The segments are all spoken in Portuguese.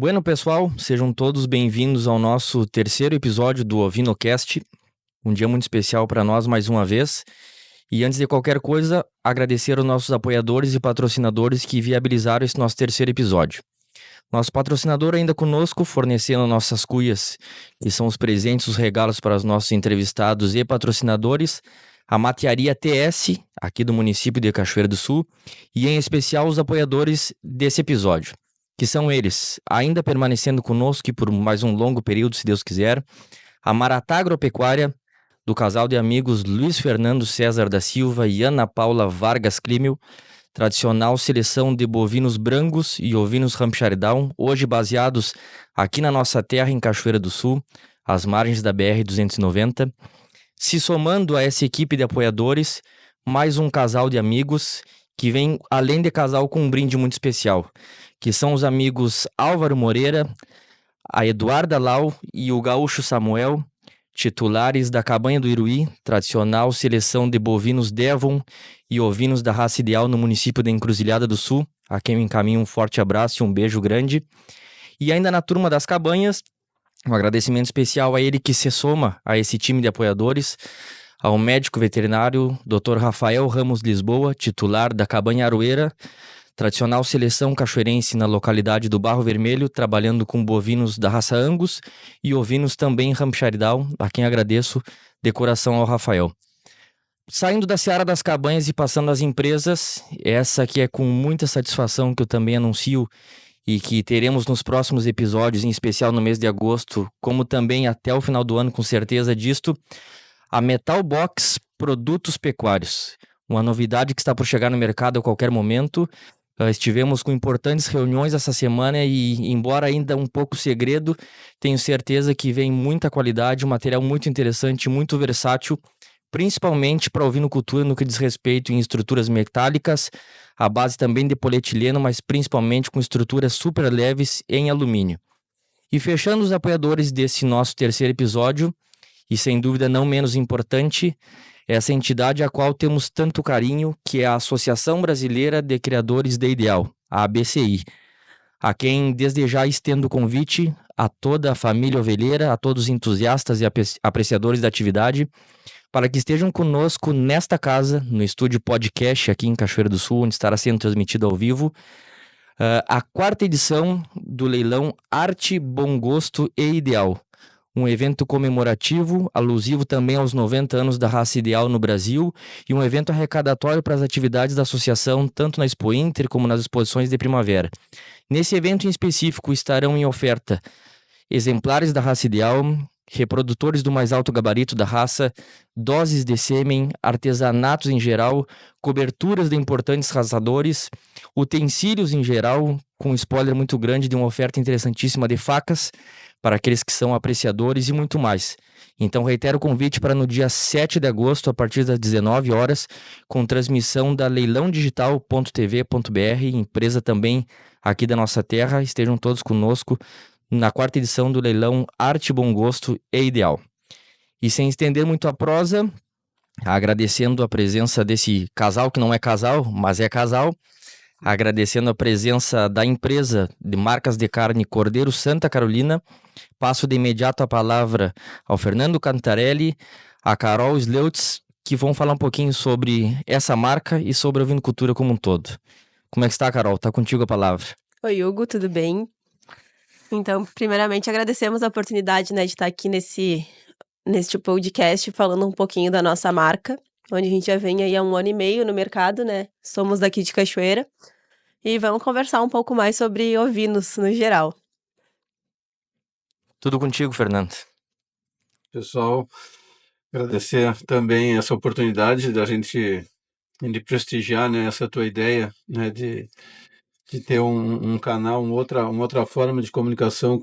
Bueno, pessoal, sejam todos bem-vindos ao nosso terceiro episódio do OvinoCast. Um dia muito especial para nós mais uma vez. E antes de qualquer coisa, agradecer aos nossos apoiadores e patrocinadores que viabilizaram esse nosso terceiro episódio. Nosso patrocinador ainda conosco, fornecendo nossas cuias, que são os presentes, os regalos para os nossos entrevistados e patrocinadores, a Matearia TS, aqui do município de Cachoeira do Sul, e em especial os apoiadores desse episódio, que são eles, ainda permanecendo conosco e por mais um longo período, se Deus quiser, a Maratá Agropecuária, do casal de amigos Luiz Fernando César da Silva e Ana Paula Vargas Climel, tradicional seleção de bovinos brancos e ovinos Hampshire Down, hoje baseados aqui na nossa terra em Cachoeira do Sul, às margens da BR-290. Se somando a essa equipe de apoiadores, mais um casal de amigos que vem, além de casal, com um brinde muito especial, que são os amigos Álvaro Moreira, a Eduarda Lau e o gaúcho Samuel, titulares da Cabanha do Iruí, tradicional seleção de bovinos Devon e ovinos da raça ideal no município de Encruzilhada do Sul, a quem eu encaminho um forte abraço e um beijo grande. E ainda na turma das cabanhas, um agradecimento especial a ele que se soma a esse time de apoiadores, ao médico veterinário Dr. Rafael Ramos Lisboa, titular da Cabanha Aroeira, tradicional seleção cachoeirense na localidade do Barro Vermelho, trabalhando com bovinos da raça Angus e ovinos também Hampshire Down, a quem agradeço de coração ao Rafael. Saindo da seara das cabanhas e passando às empresas, essa que é com muita satisfação que eu também anuncio e que teremos nos próximos episódios, em especial no mês de agosto, como também até o final do ano, com certeza disto, a Metal Box Produtos Pecuários, uma novidade que está por chegar no mercado a qualquer momento. Estivemos com importantes reuniões essa semana e, embora ainda um pouco segredo, tenho certeza que vem muita qualidade, um material muito interessante, muito versátil, principalmente para ovinocultura no que diz respeito em estruturas metálicas, a base também de polietileno, mas principalmente com estruturas super leves em alumínio. E fechando os apoiadores desse nosso terceiro episódio, e sem dúvida não menos importante, essa entidade a qual temos tanto carinho, que é a Associação Brasileira de Criadores de Ideal, a ABCI, a quem desde já estendo o convite a toda a família ovelheira, a todos os entusiastas e apreciadores da atividade, para que estejam conosco nesta casa, no estúdio podcast aqui em Cachoeira do Sul, onde estará sendo transmitido ao vivo, a quarta edição do leilão Arte, Bom Gosto e Ideal, um evento comemorativo, alusivo também aos 90 anos da raça ideal no Brasil e um evento arrecadatório para as atividades da associação, tanto na Expo Inter como nas exposições de primavera. Nesse evento em específico estarão em oferta exemplares da raça ideal, reprodutores do mais alto gabarito da raça, doses de sêmen, artesanatos em geral, coberturas de importantes raçadores, utensílios em geral, com um spoiler muito grande de uma oferta interessantíssima de facas, para aqueles que são apreciadores e muito mais. Então reitero o convite para no dia 7 de agosto, a partir das 19 horas, com transmissão da leilãodigital.tv.br, empresa também aqui da nossa terra, estejam todos conosco na quarta edição do leilão Arte, Bom Gosto e Ideal. E sem estender muito a prosa, agradecendo a presença desse casal, que não é casal, mas é casal, agradecendo a presença da empresa de marcas de carne Cordeiro Santa Carolina, passo de imediato a palavra ao Fernando Cantarelli, a Carol Sleutz, que vão falar um pouquinho sobre essa marca e sobre a ovinocultura como um todo. Como é que está, Carol? Está contigo a palavra. Oi, Hugo, tudo bem? Então, primeiramente, agradecemos a oportunidade, de estar aqui neste podcast falando um pouquinho da nossa marca, onde a gente já vem aí há 1 ano e meio no mercado, Somos daqui de Cachoeira e vamos conversar um pouco mais sobre ovinos no geral. Tudo contigo, Fernando. Pessoal, agradecer também essa oportunidade da gente de prestigiar, essa tua ideia, de ter um canal, uma outra forma de comunicação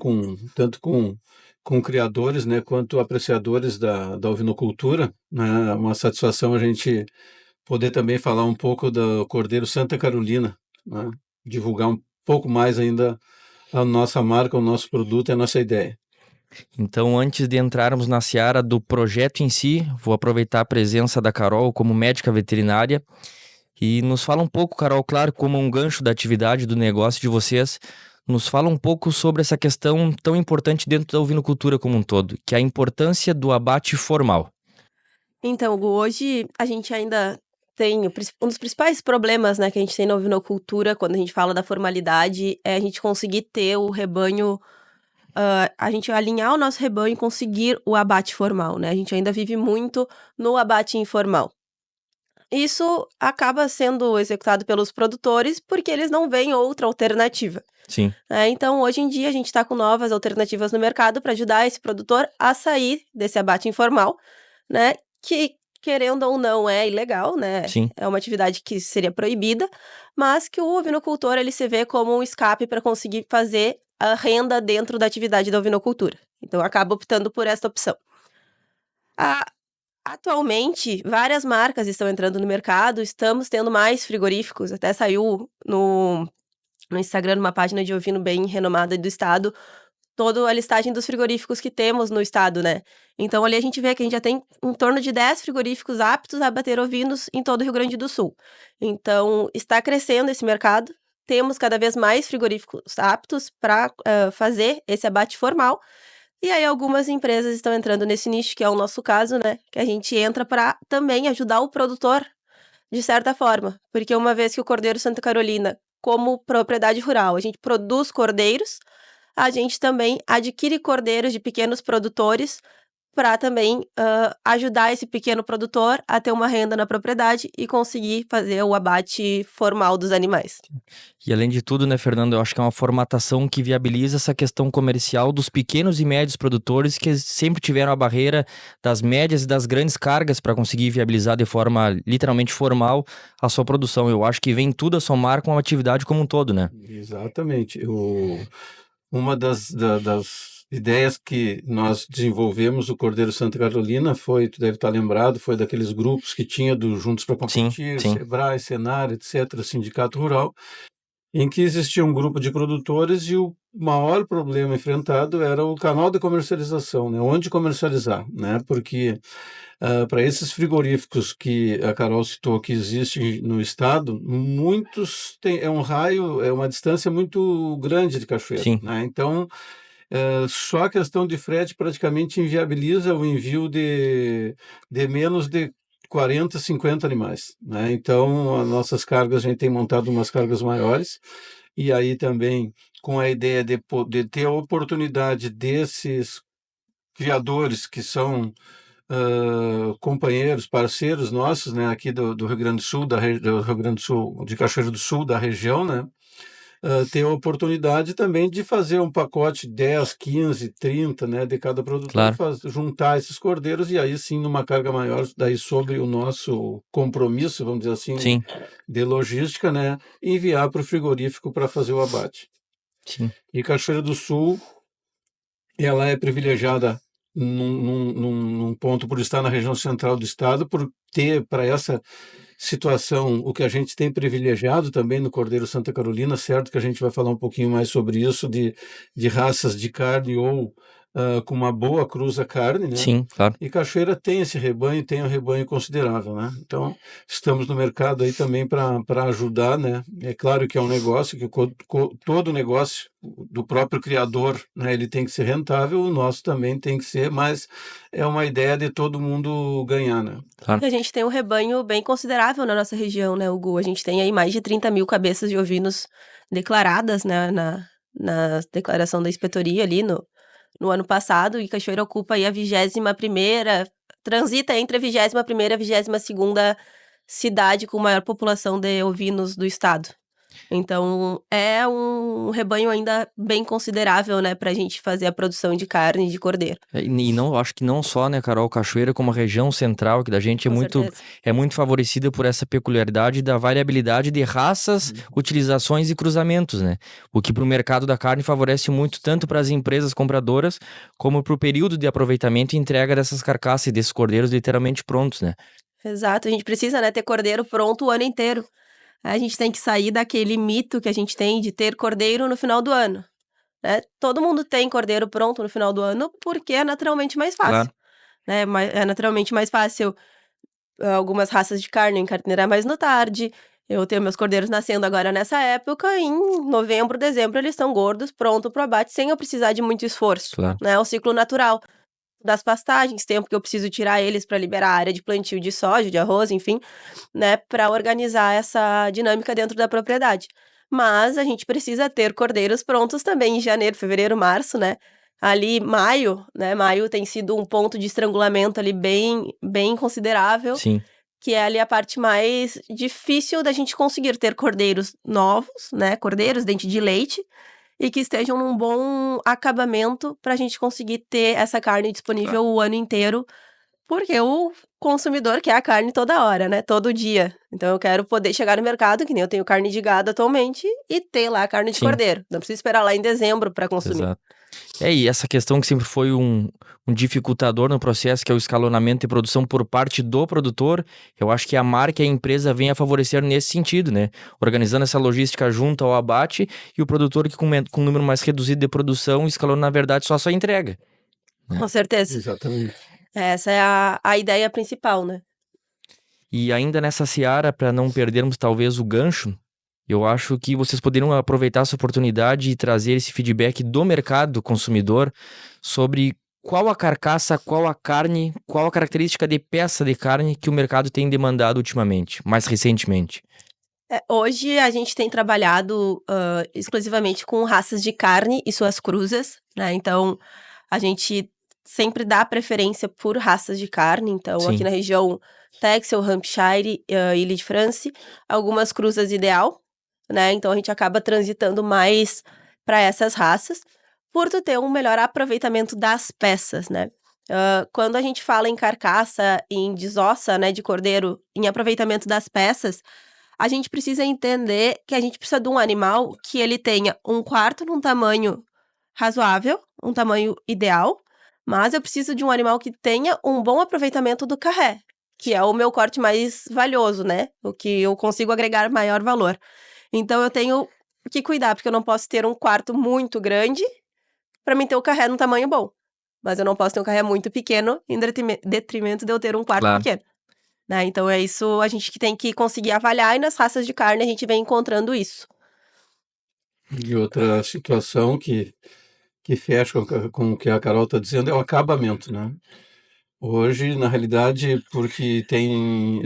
tanto com criadores, quanto apreciadores da ovinocultura, né? Uma satisfação a gente poder também falar um pouco do Cordeiro Santa Carolina, né? Divulgar um pouco mais ainda a nossa marca, o nosso produto e a nossa ideia. Então, antes de entrarmos na seara do projeto em si, vou aproveitar a presença da Carol como médica veterinária e nos fala um pouco, Carol, claro, como um gancho da atividade do negócio de vocês, nos fala um pouco sobre essa questão tão importante dentro da ovinocultura como um todo, que é a importância do abate formal. Então, Hugo, hoje a gente ainda tem um dos principais problemas, né, que a gente tem na ovinocultura, quando a gente fala da formalidade, é a gente conseguir ter o rebanho, a gente alinhar o nosso rebanho e conseguir o abate formal, né? A gente ainda vive muito no abate informal. Isso acaba sendo executado pelos produtores porque eles não veem outra alternativa. Sim, Então, hoje em dia, a gente está com novas alternativas no mercado para ajudar esse produtor a sair desse abate informal, né? Que, querendo ou não, é ilegal, né? sim, É uma atividade que seria proibida, mas que o ovinocultor ele se vê como um escape para conseguir fazer a renda dentro da atividade da ovinocultura. Então, acaba optando por essa opção. A- Atualmente, várias marcas estão entrando no mercado, estamos tendo mais frigoríficos, até saiu no Instagram, numa página de ovino bem renomada do estado, toda a listagem dos frigoríficos que temos no estado, né. Então ali a gente vê que a gente já tem em torno de 10 frigoríficos aptos a abater ovinos em todo o Rio Grande do Sul. Então está crescendo esse mercado, temos cada vez mais frigoríficos aptos para fazer esse abate formal, e aí algumas empresas estão entrando nesse nicho, que é o nosso caso, né, que a gente entra para também ajudar o produtor de certa forma, porque uma vez que o Cordeiro Santa Carolina, como propriedade rural, a gente produz cordeiros, a gente também adquire cordeiros de pequenos produtores para também, ajudar esse pequeno produtor a ter uma renda na propriedade e conseguir fazer o abate formal dos animais. e além de tudo, né, Fernando, eu acho que é uma formatação que viabiliza essa questão comercial dos pequenos e médios produtores que sempre tiveram a barreira das médias e das grandes cargas para conseguir viabilizar de forma literalmente formal a sua produção. Eu acho que vem tudo a somar com a atividade como um todo, né? Exatamente. Uma das ideias que nós desenvolvemos, o Cordeiro Santa Carolina, foi, tu deve estar lembrado, foi daqueles grupos que tinha do Juntos para Sim, Competir, sim, Sebrae, Senar, etc., Sindicato Rural, em que existia um grupo de produtores e o maior problema enfrentado era o canal de comercialização, né? Onde comercializar, né? Porque para esses frigoríficos que a Carol citou que existem no estado, muitos têm, é um raio, é uma distância muito grande de Cachoeira, sim, né? Então, só a questão de frete praticamente inviabiliza o envio de menos de 40, 50 animais, né? Então, as nossas cargas, a gente tem montado umas cargas maiores, e aí também com a ideia de poder ter a oportunidade desses criadores que são companheiros, parceiros nossos, né, aqui do Rio Grande do Sul, do Rio Grande do Sul, de Cachoeiro do Sul, da região, né, ter a oportunidade também de fazer um pacote 10, 15, 30, né, de cada produtor, claro. juntar esses cordeiros e aí sim numa carga maior, daí sobre o nosso compromisso, vamos dizer assim, Sim, de logística, né, enviar para o frigorífico para fazer o abate. sim, E Cachoeira do Sul, ela é privilegiada num ponto por estar na região central do estado, por ter para essa situação o que a gente tem privilegiado também no Cordeiro Santa Carolina, certo que a gente vai falar um pouquinho mais sobre isso, de raças de carne ou com uma boa cruza carne, né? sim, claro. E Cachoeira tem esse rebanho, tem um rebanho considerável, né? Então, estamos no mercado aí também para ajudar, né? É claro que é um negócio, que todo negócio do próprio criador, né, ele tem que ser rentável, o nosso também tem que ser, mas é uma ideia de todo mundo ganhar, né? Claro. E a gente tem um rebanho bem considerável na nossa região, né, Hugo? A gente tem aí mais de 30.000 cabeças de ovinos declaradas, né, na declaração da inspetoria ali no ano passado, e Cachoeira ocupa aí a 21ª, transita entre a 21ª e a 22ª cidade com maior população de ovinos do estado. Então, é um rebanho ainda bem considerável, né, pra gente fazer a produção de carne de cordeiro. E não, acho que não só, né, Carol, Cachoeira, como a região central, que da gente Com certeza. é muito favorecida por essa peculiaridade da variabilidade de raças, utilizações e cruzamentos, né? O que para o mercado da carne favorece muito tanto para as empresas compradoras, como para o período de aproveitamento e entrega dessas carcaças e desses cordeiros literalmente prontos, né? Exato, a gente precisa, né, ter cordeiro pronto o ano inteiro. A gente tem que sair daquele mito que a gente tem de ter cordeiro no final do ano, né? Todo mundo tem cordeiro pronto no final do ano porque é naturalmente mais fácil, Claro, né? É naturalmente mais fácil algumas raças de carne encarneirar mais no tarde, Eu tenho meus cordeiros nascendo agora nessa época, em novembro, dezembro, eles estão gordos, pronto para o abate, sem eu precisar de muito esforço, Claro. né? É o ciclo natural das pastagens, tempo que eu preciso tirar eles para liberar a área de plantio de soja, de arroz, enfim, né, para organizar essa dinâmica dentro da propriedade. Mas a gente precisa ter cordeiros prontos também em janeiro, fevereiro, março, né? Ali maio, né? Maio tem sido um ponto de estrangulamento ali bem considerável, Sim. que é ali a parte mais difícil da gente conseguir ter cordeiros novos, né? Cordeiros, dente de leite, e que estejam num bom acabamento para a gente conseguir ter essa carne disponível o ano inteiro, porque o consumidor quer a carne toda hora, né? Todo dia. Então eu quero poder chegar no mercado, que nem eu tenho carne de gado atualmente, e ter lá a carne de Sim. cordeiro. Não preciso esperar lá em dezembro para consumir. Exato. E essa questão que sempre foi um dificultador no processo, que é o escalonamento e produção por parte do produtor, eu acho que a marca e a empresa vem a favorecer nesse sentido, né? Organizando essa logística junto ao abate e o produtor que com um número mais reduzido de produção escalona, na verdade, só a sua entrega. Com certeza. Exatamente. Essa é a ideia principal, né? E ainda nessa seara, para não perdermos talvez o gancho, eu acho que vocês poderiam aproveitar essa oportunidade e trazer esse feedback do mercado consumidor sobre qual a carcaça, qual a carne, qual a característica de peça de carne que o mercado tem demandado ultimamente, mais recentemente. Hoje a gente tem trabalhado exclusivamente com raças de carne e suas cruzas, né? Então a gente sempre dá preferência por raças de carne. Então aqui Sim. na região Texel, Hampshire, Ilha de France, algumas cruzas ideal, né? Então a gente acaba transitando mais para essas raças, por tu ter um melhor aproveitamento das peças, né? Quando a gente fala em carcaça, em desossa, né, de cordeiro, em aproveitamento das peças, a gente precisa entender que a gente precisa de um animal que ele tenha um quarto num tamanho razoável, um tamanho ideal, mas eu preciso de um animal que tenha um bom aproveitamento do carré, que é o meu corte mais valioso, né? O que eu consigo agregar maior valor. Então eu tenho que cuidar, porque eu não posso ter um quarto muito grande para mim ter o carré num tamanho bom. Mas eu não posso ter um carré muito pequeno em detrimento de eu ter um quarto Claro. pequeno. Né? Então é isso a gente que tem que conseguir avaliar, e nas raças de carne a gente vem encontrando isso. E outra situação que fecha com o que a Carol está dizendo é o acabamento, né? Hoje, na realidade, porque tem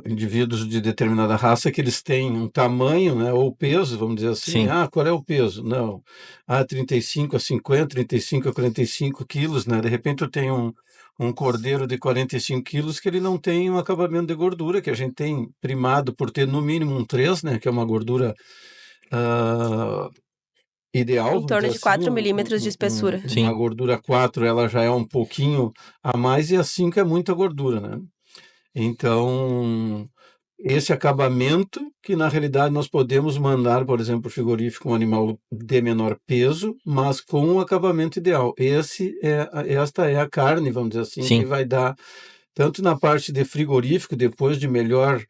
indivíduos de determinada raça que eles têm um tamanho, né, ou peso, vamos dizer assim. Sim. Qual é o peso? Não. 35 a 50, 35 a 45 quilos, né? De repente eu tenho um cordeiro de 45 quilos que ele não tem um acabamento de gordura, que a gente tem primado por ter no mínimo um 3, né, que é uma gordura ideal, Em vamos torno dizer de assim, 4 milímetros de espessura. uma Sim. gordura 4 ela já é um pouquinho a mais, e a 5 é muita gordura, né? Então, esse acabamento que na realidade nós podemos mandar, por exemplo, para o frigorífico um animal de menor peso, mas com um acabamento ideal. Esta é a carne, vamos dizer assim, Sim. que vai dar, tanto na parte de frigorífico, depois de melhor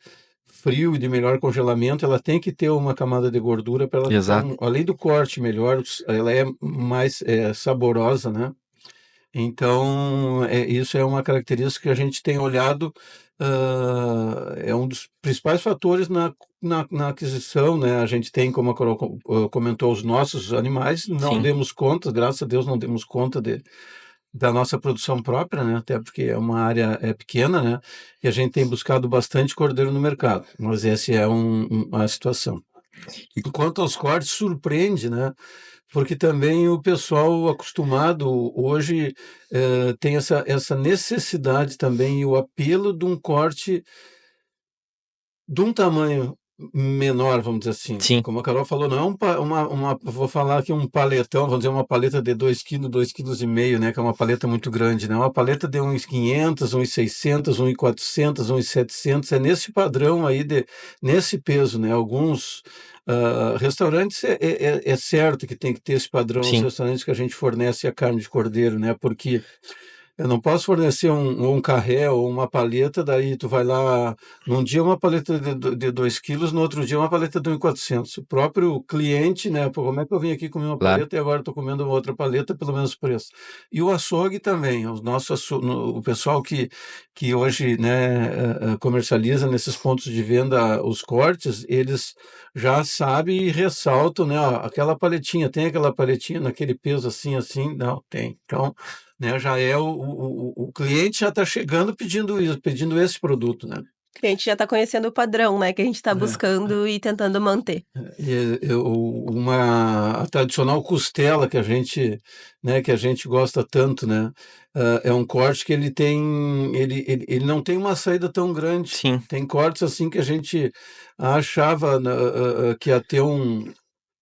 frio e de melhor congelamento, ela tem que ter uma camada de gordura para ela ficar, Exato. além do corte melhor, ela é mais saborosa, né? Então, isso é uma característica que a gente tem olhado, é um dos principais fatores na aquisição, né? A gente tem, como a Carol comentou, os nossos animais, não Sim. demos conta, graças a Deus não demos conta da nossa produção própria, né? Até porque é uma área pequena, né? E a gente tem buscado bastante cordeiro no mercado, mas essa é uma situação. E quanto aos cortes, surpreende, né? Porque também o pessoal acostumado hoje tem essa necessidade também e o apelo de um corte de um tamanho menor, vamos dizer assim. Sim. Como a Carol falou, não é vou falar aqui um paletão, vamos dizer uma paleta de 2 kg, 2,5 kg, né, que é uma paleta muito grande, né? Uma paleta de uns 500, uns 600, uns 400, uns 700, é nesse padrão aí, nesse peso, né? Alguns restaurantes é certo que tem que ter esse padrão, os Sim. restaurantes que a gente fornece a carne de cordeiro, né? Porque Eu não posso fornecer um carré ou uma paleta, daí tu vai lá, num dia uma paleta de 2 quilos, no outro dia uma paleta de 1.400. O próprio cliente, né? Pô, como é que eu vim aqui comer uma Claro. paleta e agora estou comendo uma outra paleta pelo mesmo preço? E o açougue também, o pessoal que hoje, né, comercializa nesses pontos de venda os cortes, eles já sabem e ressaltam, né? Ó, aquela paletinha, tem aquela paletinha naquele peso assim, assim? Não, tem. Então, né, já é o cliente já está chegando pedindo isso, pedindo esse produto, né? O cliente já está conhecendo o padrão, né, que a gente está buscando e tentando manter. A tradicional costela né, que a gente gosta tanto, né? É um corte que ele não tem uma saída tão grande. Sim. Tem cortes assim que a gente achava que ia ter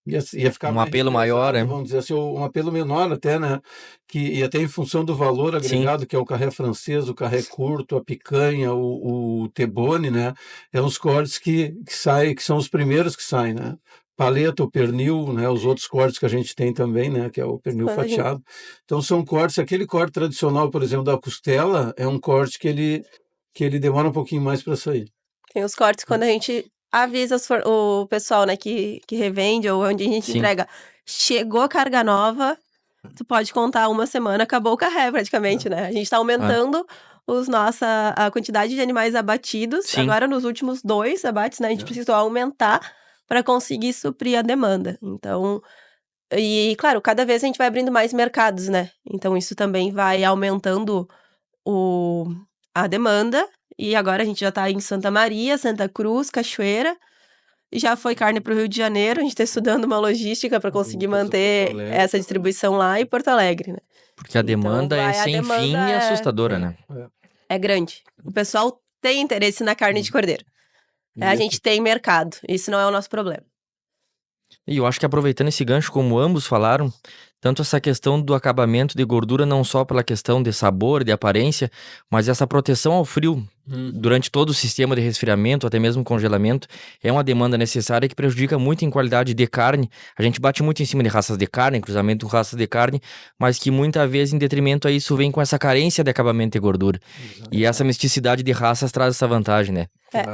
ia ficar mais apelo maior, represado, né? vamos dizer assim, ou um apelo menor até, né? Que ia ter em função do valor agregado, que é o carré francês, o carré curto, a picanha, o T-bone, né? É os cortes que saem, que são os primeiros que saem, né? Paleta, o pernil, né? Os outros cortes que a gente tem também, né? Que é o pernil fatiado. Então são cortes, aquele corte tradicional, por exemplo, da costela, é um corte que ele demora um pouquinho mais para sair. Tem os cortes quando a gente avisa o pessoal, né, que revende ou onde a gente entrega. Chegou carga nova, tu pode contar uma semana, acabou o carré praticamente, né? A gente tá aumentando a quantidade de animais abatidos. Sim. Agora, nos últimos 2 abates, né, a gente precisou aumentar para conseguir suprir a demanda. Então, e claro, cada vez a gente vai abrindo mais mercados, né? Então, isso também vai aumentando a demanda. E agora a gente já tá em Santa Maria, Santa Cruz, Cachoeira. E já foi carne para o Rio de Janeiro. A gente tá estudando uma logística para conseguir manter essa distribuição lá, e Porto Alegre, né? Porque a demanda é sem fim e assustadora, né? É grande. O pessoal tem interesse na carne de cordeiro. A gente tem mercado. Isso não é o nosso problema. E eu acho que aproveitando esse gancho, como ambos falaram, tanto essa questão do acabamento de gordura, não só pela questão de sabor, de aparência, mas essa proteção ao frio durante todo o sistema de resfriamento, até mesmo congelamento, é uma demanda necessária que prejudica muito em qualidade de carne. A gente bate muito em cima de raças de carne, cruzamento com raças de carne, mas que muitas vezes, em detrimento a isso, vem com essa carência de acabamento de gordura. E essa misticidade de raças traz essa vantagem, né?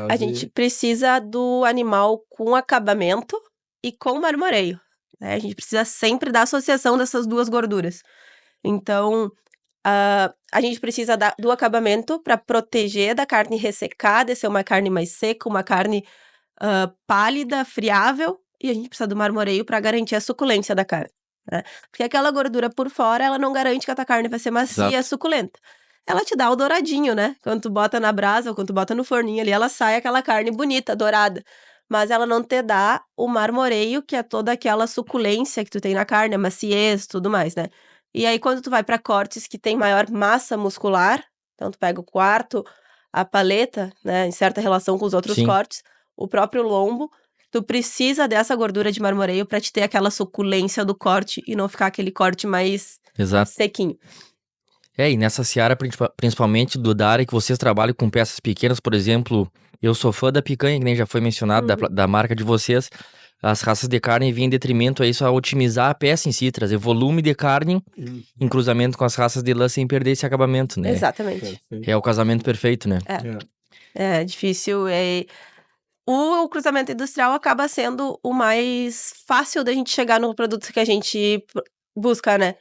A gente precisa do animal com acabamento e com marmoreio, né? A gente precisa sempre da associação dessas duas gorduras. Então, a gente precisa do acabamento para proteger da carne ressecada, ser uma carne mais seca, uma carne pálida, friável, e a gente precisa do marmoreio para garantir a suculência da carne, né? Porque aquela gordura por fora, ela não garante que a tua carne vai ser macia e suculenta. Ela te dá o douradinho, né? Quando tu bota na brasa ou quando tu bota no forninho ali, ela sai aquela carne bonita, dourada. Mas ela não te dá o marmoreio, que é toda aquela suculência que tu tem na carne, a maciez, tudo mais, né? E aí, quando tu vai para cortes que tem maior massa muscular, então tu pega o quarto, a paleta, né, em certa relação com os outros cortes, o próprio lombo, tu precisa dessa gordura de marmoreio para te ter aquela suculência do corte e não ficar aquele corte mais sequinho. E nessa seara, principalmente do Dara, que vocês trabalham com peças pequenas, por exemplo, eu sou fã da picanha, que nem já foi mencionado, da marca de vocês. As raças de carne vêm em detrimento a isso, a otimizar a peça em si, trazer volume de carne em cruzamento com as raças de lã sem perder esse acabamento, né? Exatamente. É o casamento perfeito, né? É difícil. O cruzamento industrial acaba sendo o mais fácil da gente chegar no produto que a gente busca, né?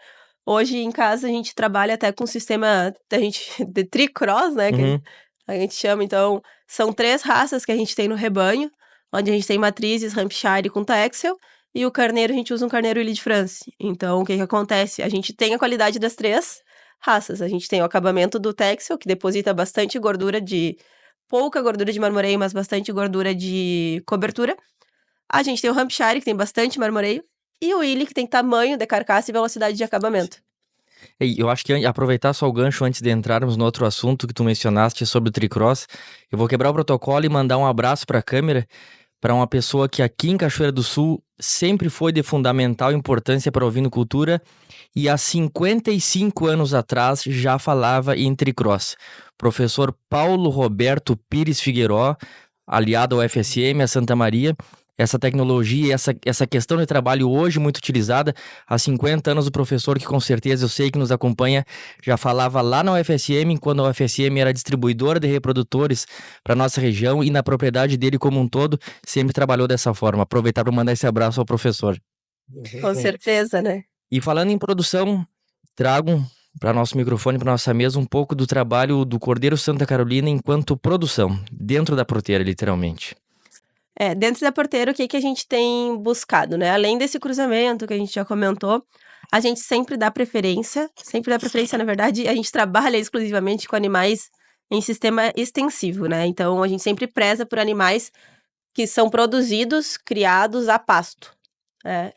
Hoje em casa a gente trabalha até com o sistema de tricross, né? Que a gente chama. Então, são 3 raças que a gente tem no rebanho, onde a gente tem matrizes, Hampshire com Texel, e o carneiro a gente usa um carneiro Illy de France. Então, o que acontece? A gente tem a qualidade das 3 raças. A gente tem o acabamento do Texel, que deposita bastante gordura pouca gordura de marmoreio, mas bastante gordura de cobertura. A gente tem o Hampshire, que tem bastante marmoreio, e o Illy, que tem tamanho de carcaça e velocidade de acabamento. Eu acho que aproveitar só o gancho antes de entrarmos no outro assunto que tu mencionaste sobre o tricross, eu vou quebrar o protocolo e mandar um abraço para a câmera, para uma pessoa que aqui em Cachoeira do Sul sempre foi de fundamental importância para a ovinocultura e há 55 anos atrás já falava em tricross. Professor Paulo Roberto Pires Figueiró, aliado ao FSM, a Santa Maria, essa tecnologia, essa questão de trabalho hoje muito utilizada. Há 50 anos o professor, que com certeza eu sei que nos acompanha, já falava lá na UFSM, quando a UFSM era distribuidora de reprodutores para nossa região, e na propriedade dele como um todo, sempre trabalhou dessa forma. Aproveitar para mandar esse abraço ao professor. Com certeza, né? E falando em produção, trago para nosso microfone, para nossa mesa, um pouco do trabalho do Cordeiro Santa Carolina enquanto produção, dentro da porteira, literalmente. Dentro da porteira, o que a gente tem buscado, né? Além desse cruzamento que a gente já comentou, a gente sempre dá preferência, na verdade, a gente trabalha exclusivamente com animais em sistema extensivo, né? Então, a gente sempre preza por animais que são produzidos, criados a pasto, né?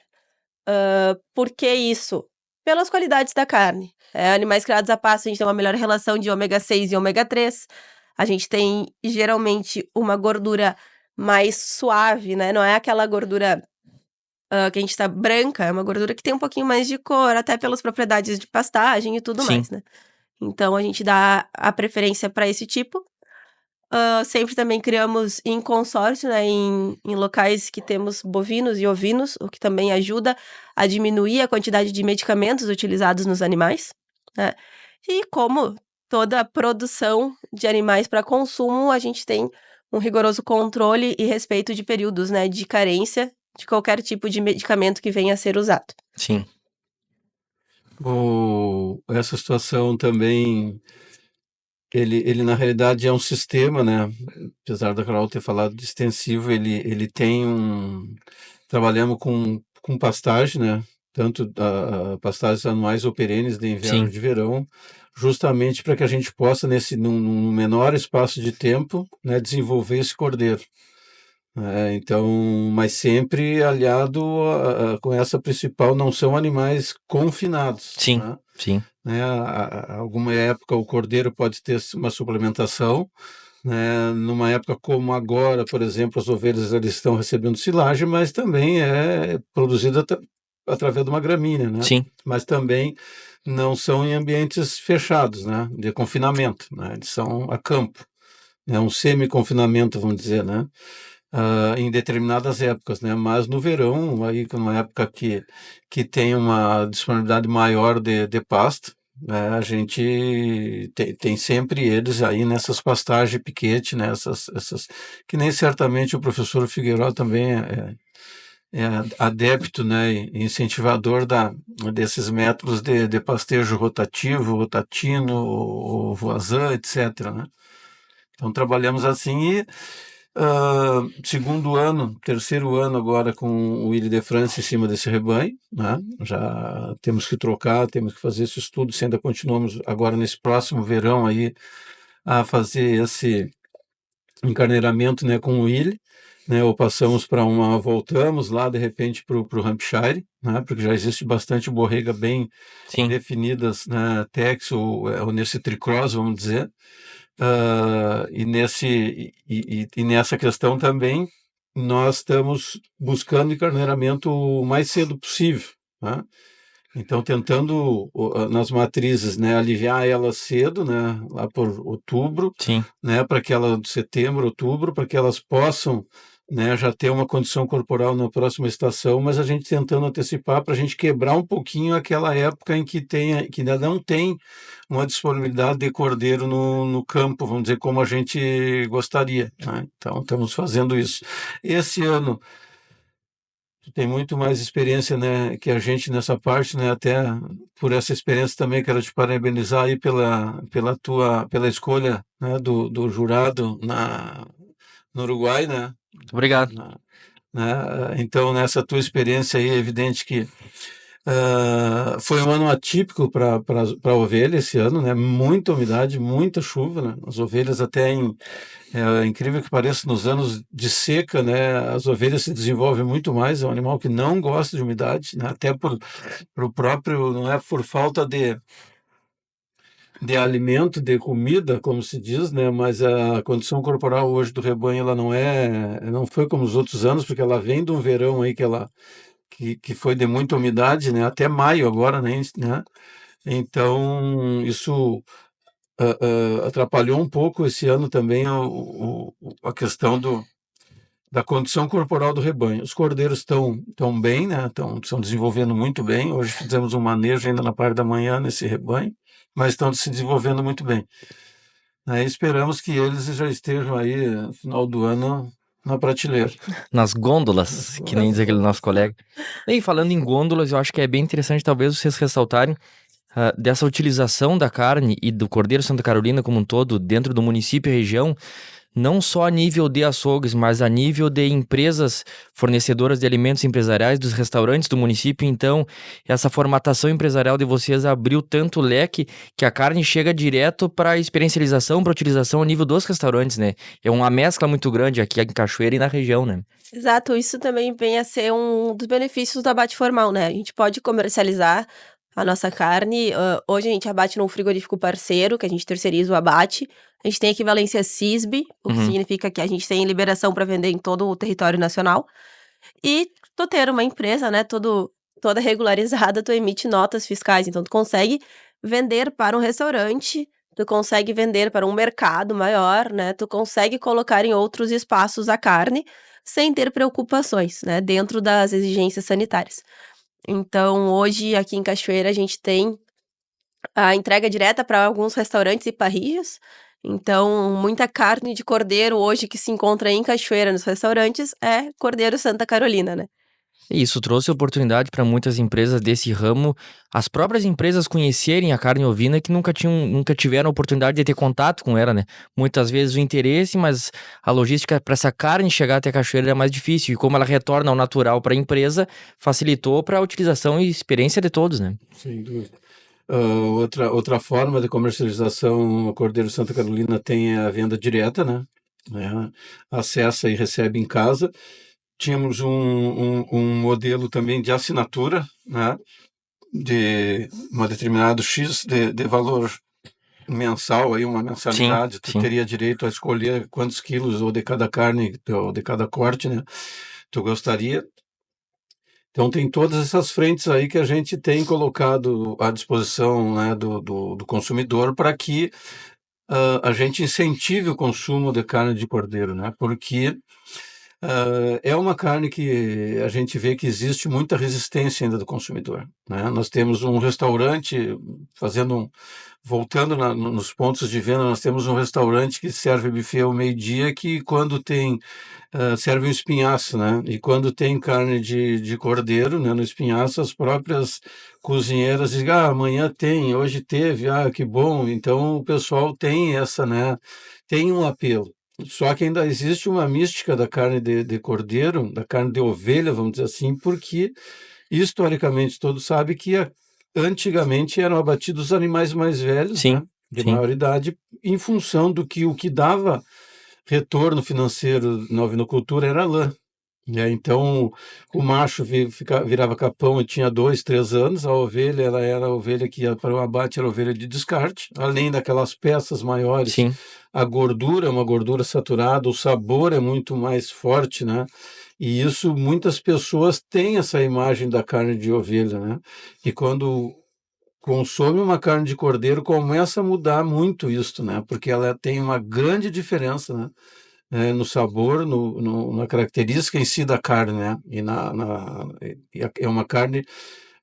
Por que isso? Pelas qualidades da carne. Animais criados a pasto, a gente tem uma melhor relação de ômega 6 e ômega 3. A gente tem, geralmente, uma gordura mais suave, né? Não é aquela gordura que a gente tá branca, é uma gordura que tem um pouquinho mais de cor, até pelas propriedades de pastagem e tudo Sim. mais, né? Então, a gente dá a preferência para esse tipo. Sempre também criamos em consórcio, né, em locais que temos bovinos e ovinos, o que também ajuda a diminuir a quantidade de medicamentos utilizados nos animais, né? E como toda produção de animais para consumo, a gente tem um rigoroso controle e respeito de períodos, né, de carência de qualquer tipo de medicamento que venha a ser usado. Sim. Essa situação também, ele na realidade é um sistema, né? Apesar da Carol ter falado de extensivo, ele tem trabalhamos com pastagem, né? Tanto pastagens anuais ou perenes de inverno Sim. e de verão, justamente para que a gente possa, num menor espaço de tempo, né, desenvolver esse cordeiro. Então, mas sempre aliado com essa principal, não são animais confinados, Sim. né? Sim. Alguma época o cordeiro pode ter uma suplementação, né? Numa época como agora, por exemplo, as ovelhas eles estão recebendo silagem, mas também é produzida através de uma gramínea, né? Sim. Mas também não são em ambientes fechados, né? De confinamento, né? Eles são a campo, né? Um semi-confinamento, vamos dizer, né? Em determinadas épocas, né? Mas no verão, aí numa época que tem uma disponibilidade maior de pasto, né? A gente tem sempre eles aí nessas pastagens piquete, né? Essas que nem certamente o professor Figueiró também é adepto, né? E incentivador desses métodos de pastejo rotativo, rotatino, ou voisin, etc., né? Então trabalhamos assim e segundo ano, terceiro ano agora com o Willy de França em cima desse rebanho, né? Já temos que trocar, temos que fazer esse estudo, se ainda continuamos agora nesse próximo verão aí a fazer esse encarneiramento, né, com o Willy, né? Ou voltamos lá de repente para o Hampshire, né? Porque já existe bastante borrega bem Sim. definidas, né? Tex ou nesse tricross, vamos dizer. E nessa questão também nós estamos buscando encarneiramento o mais cedo possível, né? Então tentando nas matrizes, né, aliviar elas cedo, né, lá por outubro, Sim. né, para que elas setembro, outubro, para que elas possam, né, já ter uma condição corporal na próxima estação, mas a gente tentando antecipar para a gente quebrar um pouquinho aquela época em que ainda não tem uma disponibilidade de cordeiro no campo, vamos dizer, como a gente gostaria, né? Então estamos fazendo isso. Esse ano tu tem muito mais experiência, né, que a gente nessa parte, né, até por essa experiência também quero te parabenizar aí pela escolha, né, do jurado no Uruguai, né? Muito obrigado. Então, nessa tua experiência aí, é evidente que foi um ano atípico para a ovelha esse ano, né? Muita umidade, muita chuva, né? As ovelhas até é incrível que pareça, nos anos de seca, né? As ovelhas se desenvolvem muito mais, é um animal que não gosta de umidade, né? Até por o próprio, não é por falta de alimento, de comida, como se diz, né? Mas a condição corporal hoje do rebanho, ela não foi como os outros anos, porque ela vem de um verão aí que foi de muita umidade, né? Até maio agora, né? Então, isso atrapalhou um pouco esse ano também a questão da condição corporal do rebanho. Os cordeiros estão bem, né? Estão desenvolvendo muito bem. Hoje fizemos um manejo ainda na parte da manhã nesse rebanho, mas estão se desenvolvendo muito bem. Esperamos que eles já estejam aí, no final do ano, na prateleira. Nas gôndolas, que nem diz aquele nosso colega. E falando em gôndolas, eu acho que é bem interessante talvez vocês ressaltarem dessa utilização da carne e do Cordeiro Santa Carolina como um todo dentro do município e região, não só a nível de açougues, mas a nível de empresas fornecedoras de alimentos empresariais, dos restaurantes do município. Então, essa formatação empresarial de vocês abriu tanto leque que a carne chega direto para experiencialização, para utilização a nível dos restaurantes, né? É uma mescla muito grande aqui em Cachoeira e na região, né? Exato, isso também vem a ser um dos benefícios do abate formal, né? A gente pode comercializar a nossa carne. Hoje a gente abate num frigorífico parceiro, que a gente terceiriza o abate. A gente tem equivalência CISB, o que significa que a gente tem liberação para vender em todo o território nacional. E tu ter uma empresa, né, toda regularizada, tu emite notas fiscais. Então, tu consegue vender para um restaurante, tu consegue vender para um mercado maior, né? Tu consegue colocar em outros espaços a carne sem ter preocupações, né? Dentro das exigências sanitárias. Então, hoje, aqui em Cachoeira, a gente tem a entrega direta para alguns restaurantes e parrilhas. Então, muita carne de cordeiro hoje que se encontra em Cachoeira nos restaurantes é Cordeiro Santa Carolina, né? E isso trouxe oportunidade para muitas empresas desse ramo, as próprias empresas conhecerem a carne ovina que nunca tiveram a oportunidade de ter contato com ela, né? Muitas vezes o interesse, mas a logística para essa carne chegar até a Cachoeira é mais difícil. E como ela retorna ao natural para a empresa, facilitou para a utilização e experiência de todos, né? Sem dúvida. Outra forma de comercialização, o Cordeiro Santa Carolina tem a venda direta, né? Acessa e recebe em casa. Tínhamos um modelo também de assinatura, né? De um determinado X de valor mensal, aí uma mensalidade. Tu teria direito a escolher quantos quilos ou de cada carne ou de cada corte, né? Tu gostaria. Então, tem todas essas frentes aí que a gente tem colocado à disposição, né, do consumidor para que a gente incentive o consumo de carne de cordeiro, né? Porque é uma carne que a gente vê que existe muita resistência ainda do consumidor, né? Nós temos um restaurante voltando nos pontos de venda, nós temos um restaurante que serve buffet ao meio-dia que quando tem serve um espinhaço, né? E quando tem carne de cordeiro, né, no espinhaço, as próprias cozinheiras dizem, amanhã tem, hoje teve, que bom. Então o pessoal tem essa, né? Tem um apelo. Só que ainda existe uma mística da carne de cordeiro, da carne de ovelha, vamos dizer assim, porque historicamente todos sabem que antigamente eram abatidos os animais mais velhos, né, de maior idade, em função do que o que dava retorno financeiro na ovinocultura era a lã. Então, o macho virava capão e tinha 2, 3 anos, a ovelha ela era a ovelha que ia para o abate, era a ovelha de descarte, além daquelas peças maiores, a gordura é uma gordura saturada, o sabor é muito mais forte, né? E isso, muitas pessoas têm essa imagem da carne de ovelha, né? E quando consome uma carne de cordeiro, começa a mudar muito isso, né? Porque ela tem uma grande diferença, né? No sabor, na característica em si da carne, né? E é uma carne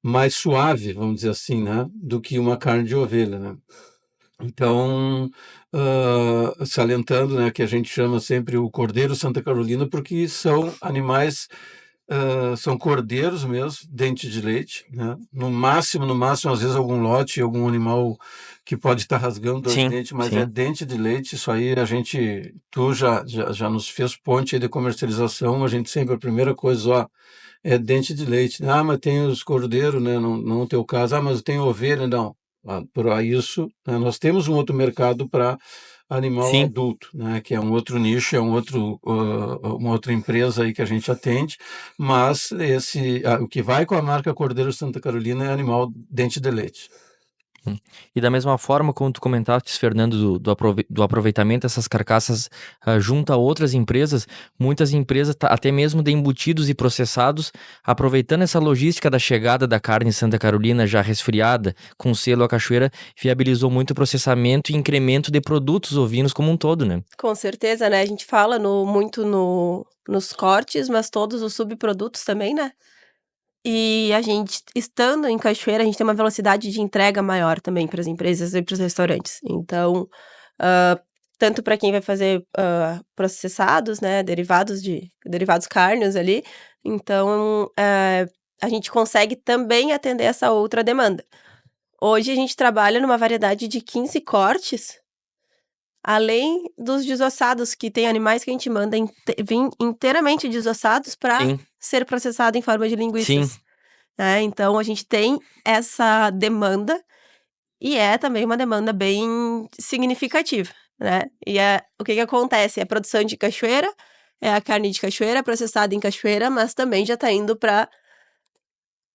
mais suave, vamos dizer assim, né? Do que uma carne de ovelha, né? Então, salientando, né, que a gente chama sempre o Cordeiro Santa Carolina, porque são animais, são cordeiros mesmo, dente de leite, né? No máximo, às vezes algum lote, algum animal que pode estar rasgando os dentes, mas é dente de leite. Isso aí tu já nos fez ponte aí de comercialização, a gente sempre, a primeira coisa, é dente de leite. Mas tem os cordeiros, né? Não no teu caso, mas tem ovelha, não. Para isso, né, nós temos um outro mercado para animal adulto, né, que é um outro nicho, uma outra empresa aí que a gente atende, mas o que vai com a marca Cordeiro Santa Carolina é animal dente de leite. E da mesma forma, como tu comentaste, Fernando, do aproveitamento dessas carcaças junto a outras empresas, muitas empresas, até mesmo de embutidos e processados, aproveitando essa logística da chegada da carne em Santa Carolina já resfriada, com selo a cachoeira, viabilizou muito o processamento e incremento de produtos ovinos como um todo, né? Com certeza, né? A gente fala muito nos cortes, mas todos os subprodutos também, né? E a gente, estando em Cachoeira, a gente tem uma velocidade de entrega maior também para as empresas e para os restaurantes. Então, ah, tanto para quem vai fazer processados, né, derivados cárneos ali, então a gente consegue também atender essa outra demanda. Hoje a gente trabalha numa variedade de 15 cortes, além dos desossados, que tem animais que a gente manda vir inteiramente desossados para Sim, ser processado em forma de sim. linguiças. Então a gente tem essa demanda e é também uma demanda bem significativa, né? E o que acontece? É a produção de cachoeira, é a carne de cachoeira processada em cachoeira, mas também já tá indo para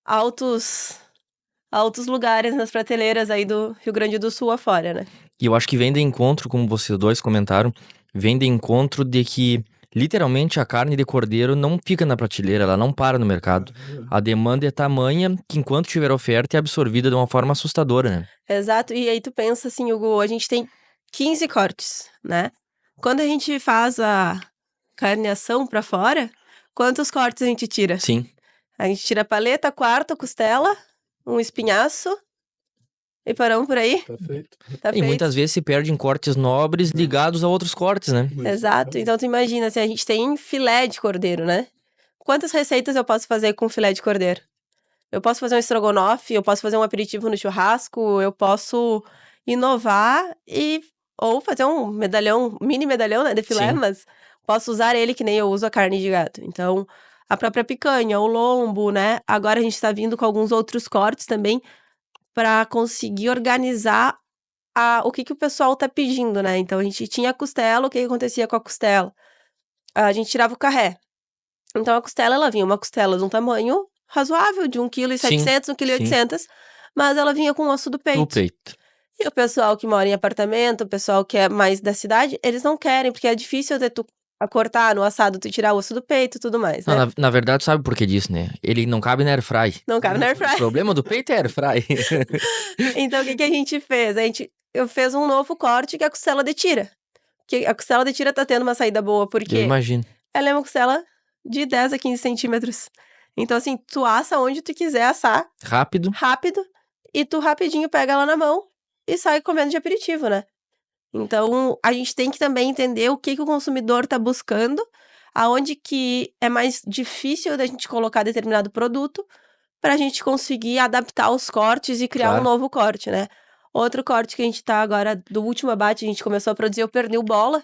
altos lugares nas prateleiras aí do Rio Grande do Sul afora, né? E eu acho que vem de encontro, como vocês dois comentaram, vem de encontro de que literalmente a carne de cordeiro não fica na prateleira, ela não para no mercado. A demanda é tamanha que enquanto tiver oferta é absorvida de uma forma assustadora, né? Exato. E aí tu pensa assim, Hugo, a gente tem 15 cortes, né? Quando a gente faz a carneação para fora, quantos cortes a gente tira? Sim, A gente tira a paleta, quarta, costela, um espinhaço e paramos por aí. Tá feito. Tá e feito. muitas vezes se perde em cortes nobres ligados a outros cortes, né? Exato. Então tu imagina, assim, a gente tem filé de cordeiro, né? Quantas receitas eu posso fazer com filé de cordeiro? Eu posso fazer um estrogonofe, eu posso fazer um aperitivo no churrasco, eu posso inovar ou fazer um medalhão, mini medalhão, né, de filé, Sim. mas posso usar ele que nem eu uso a carne de gato. Então, a própria picanha, o lombo, né? Agora a gente tá vindo com alguns outros cortes também para conseguir organizar o que o pessoal tá pedindo, né? Então a gente tinha a costela, o que acontecia com a costela? A gente tirava o carré. Então a costela, ela vinha uma costela de um tamanho razoável, de 1,7 kg, Sim. 1,8 kg, mas ela vinha com o osso do O peito. peito. E o pessoal que mora em apartamento, o pessoal que é mais da cidade, eles não querem, porque é difícil de tu cortar no assado, tu tirar o osso do peito e tudo mais, Não, né? na verdade, sabe por que disso, né? Ele não cabe na airfry. Não cabe na O airfryer. problema do peito é airfry. Então, o que a gente fez? Eu fiz um novo corte que é a costela de tira. Que a costela de tira tá tendo uma saída boa, Eu porque imagino. ela é uma costela de 10 a 15 centímetros. Então, assim, tu assa onde tu quiser assar, Rápido. rápido, e tu rapidinho pega ela na mão e sai comendo de aperitivo, né? Então, a gente tem que também entender o que o consumidor tá buscando, aonde que é mais difícil da gente colocar determinado produto, pra gente conseguir adaptar os cortes e criar um Claro. novo corte, né? Outro corte que a gente tá agora, do último abate, a gente começou a produzir o pernil bola,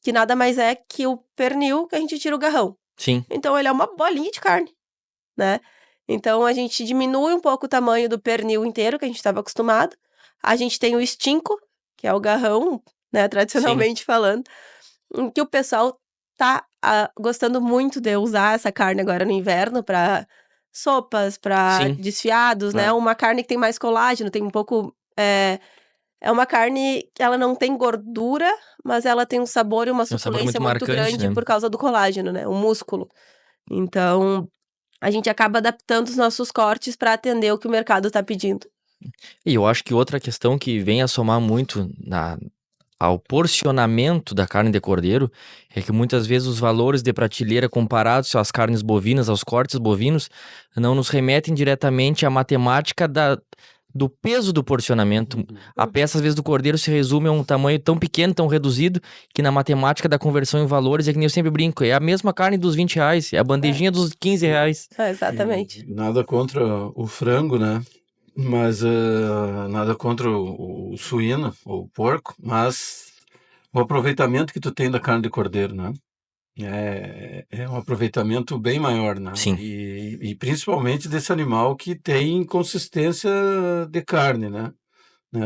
que nada mais é que o pernil que a gente tira o garrão. Sim. Então ele é uma bolinha de carne, né? Então a gente diminui um pouco o tamanho do pernil inteiro que a gente estava acostumado. A gente tem o estinco, que é o garrão, né, tradicionalmente falando, em que o pessoal tá gostando muito de usar essa carne agora no inverno para sopas, para Sim. desfiados, né? Uma carne que tem mais colágeno, tem um pouco é uma carne que ela não tem gordura, mas ela tem um sabor e uma Tem um sabor suculência muito muito marcante, grande né? por causa do colágeno, né? O músculo. Então, a gente acaba adaptando os nossos cortes para atender o que o mercado tá pedindo. E eu acho que outra questão que vem a somar muito ao porcionamento da carne de cordeiro é que muitas vezes os valores de prateleira comparados às carnes bovinas, aos cortes bovinos, não nos remetem diretamente à matemática do peso do porcionamento. A peça, às vezes, do cordeiro se resume a um tamanho tão pequeno, tão reduzido, que na matemática da conversão em valores é que nem eu sempre brinco, é a mesma carne dos R$20, é a bandejinha dos R$15. Exatamente. Nada contra o frango, né? Mas nada contra o suíno ou o porco, mas o aproveitamento que tu tem da carne de cordeiro, né? É um aproveitamento bem maior, né? Sim. E principalmente desse animal que tem consistência de carne, né?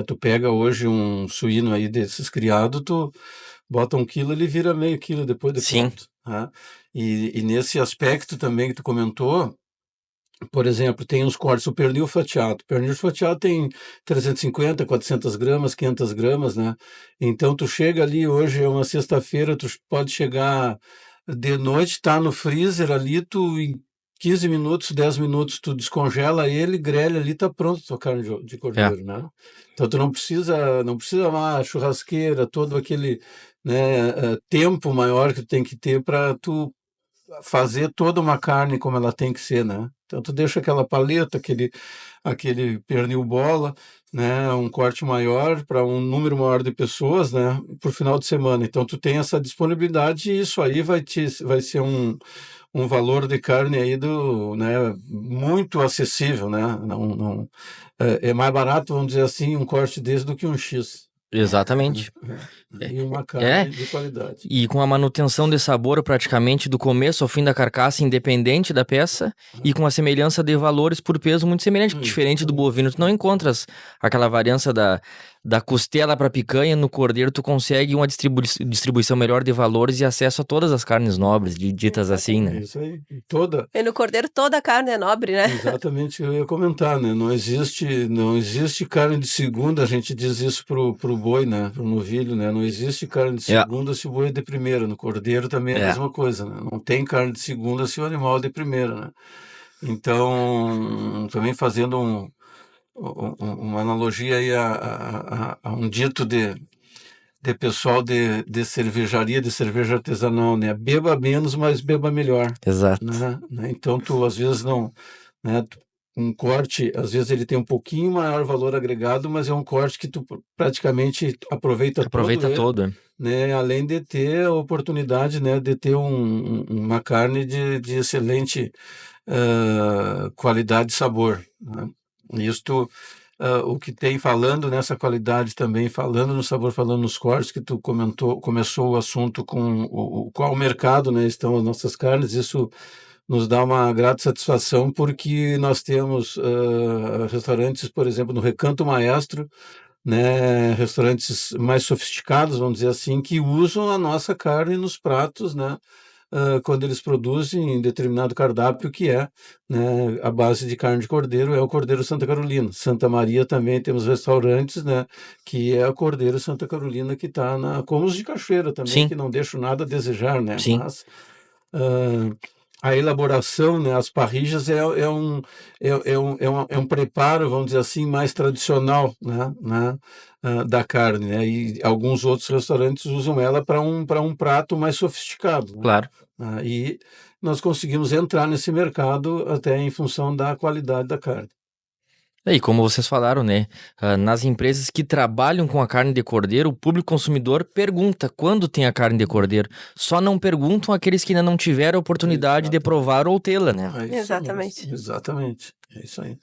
Tu pega hoje um suíno aí desses criados, tu bota 1 quilo, ele vira meio quilo depois de Sim. pronto, né? E nesse aspecto também que tu comentou, por exemplo, tem os cortes, o pernil fatiado. O pernil fatiado tem 350, 400 gramas, 500 gramas, né? Então, tu chega ali, hoje é uma sexta-feira, tu pode chegar de noite, tá no freezer ali, tu em 15 minutos, 10 minutos, tu descongela ele, grelha ali, tá pronto a tua carne de É, cordeiro, né? Então, tu não precisa uma churrasqueira, todo aquele, né, tempo maior que tu tem que ter para tu fazer toda uma carne como ela tem que ser, né? Então tu deixa aquela paleta, aquele pernil bola, né? Um corte maior para um número maior de pessoas, né? Por final de semana. Então tu tem essa disponibilidade e isso aí vai ser um valor de carne aí né? Muito acessível, né? Não, é mais barato, vamos dizer assim, um corte desse do que um X. exatamente. E uma É, carne de qualidade. e com a manutenção de sabor praticamente do começo ao fim da carcaça, independente da peça, e com a semelhança de valores por peso muito semelhante, diferente do bovino. Tu não encontras aquela variância da costela para picanha, no cordeiro tu consegue uma distribuição melhor de valores e acesso a todas as carnes nobres, ditas assim, É né? isso aí. E no cordeiro toda a carne é nobre, né? Exatamente o que eu ia comentar, né? Não existe carne de segunda, a gente diz isso pro boi, né? Pro novilho, né? Não existe carne de É, segunda se o boi é de primeira. No cordeiro também é a é, mesma coisa, né? Não tem carne de segunda se o animal é de primeira, né? Então, também fazendo uma analogia aí a um dito de pessoal de cervejaria, de cerveja artesanal, né? Beba menos, mas beba melhor, exato. né? Então, tu às vezes não, né? Um corte, às vezes ele tem um pouquinho maior valor agregado, mas é um corte que tu praticamente aproveita todo Aproveita ele, todo, né? né? Além de ter a oportunidade, né? De ter uma carne de excelente qualidade e sabor, né? Isto, o que tem falando nessa qualidade também, falando no sabor, falando nos cortes, que tu começou o assunto com qual mercado, né, estão as nossas carnes, isso nos dá uma grata satisfação, porque nós temos restaurantes, por exemplo, no Recanto Maestro, né, restaurantes mais sofisticados, vamos dizer assim, que usam a nossa carne nos pratos, né, quando eles produzem determinado cardápio que é, né, a base de carne de cordeiro é o Cordeiro Santa Carolina. Santa Maria também temos restaurantes, né, que é a Cordeiro Santa Carolina que está como os de Cachoeira também, Sim, que não deixam nada a desejar, né, sim, mas a elaboração, né, as parrillas é um preparo, vamos dizer assim, mais tradicional, né, da carne, né, e alguns outros restaurantes usam ela para um prato mais sofisticado, né? claro. E nós conseguimos entrar nesse mercado até em função da qualidade da carne. E como vocês falaram, né? Nas empresas que trabalham com a carne de cordeiro, o público consumidor pergunta quando tem a carne de cordeiro. Só não perguntam aqueles que ainda não tiveram a oportunidade de Exatamente. provar ou tê-la, né? É isso Exatamente. mesmo. Exatamente. É isso aí.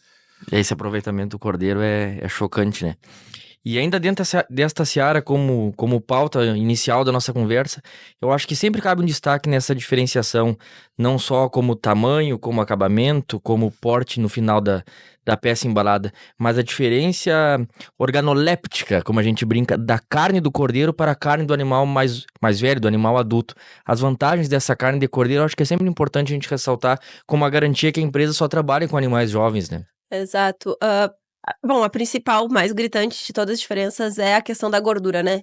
Esse aproveitamento do cordeiro é chocante, né? E ainda dentro desta seara, como pauta inicial da nossa conversa, eu acho que sempre cabe um destaque nessa diferenciação, não só como tamanho, como acabamento, como porte no final da peça embalada, mas a diferença organoléptica, como a gente brinca, da carne do cordeiro para a carne do animal mais velho, do animal adulto. As vantagens dessa carne de cordeiro, eu acho que é sempre importante a gente ressaltar como a garantia que a empresa só trabalha com animais jovens, né? Exato. Bom, a principal, mais gritante de todas as diferenças é a questão da gordura, né?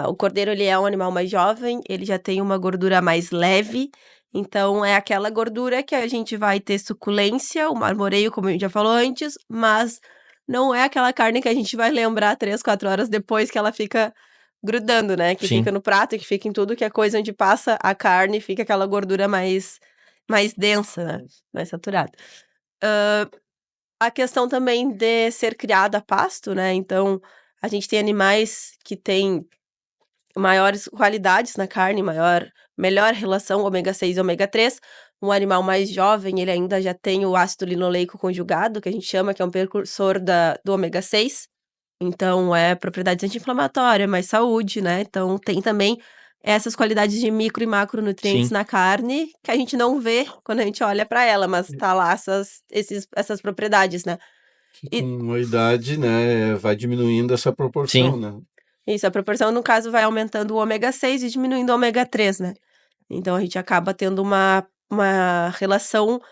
O cordeiro, ele é um animal mais jovem, ele já tem uma gordura mais leve, então é aquela gordura que a gente vai ter suculência, o marmoreio, como a gente já falou antes, mas não é aquela carne que a gente vai lembrar 3, 4 horas depois que ela fica grudando, né? Que Sim, fica no prato, que fica em tudo que é coisa onde passa a carne, fica aquela gordura mais densa, né? Mais saturada. A questão também de ser criada a pasto, né, então a gente tem animais que têm maiores qualidades na carne, melhor relação ômega 6 e ômega 3. Um animal mais jovem, ele ainda já tem o ácido linoleico conjugado, que a gente chama, que é um precursor do ômega 6. Então é propriedades anti-inflamatórias, mais saúde, né, então tem também essas qualidades de micro e macronutrientes sim. na carne, que a gente não vê quando a gente olha para ela, mas tá lá essas propriedades, né. Que E com a idade, né, vai diminuindo essa Sim, proporção, né? isso, a proporção, no caso, vai aumentando o ômega 6 e diminuindo o ômega 3, né. Então a gente acaba tendo uma relação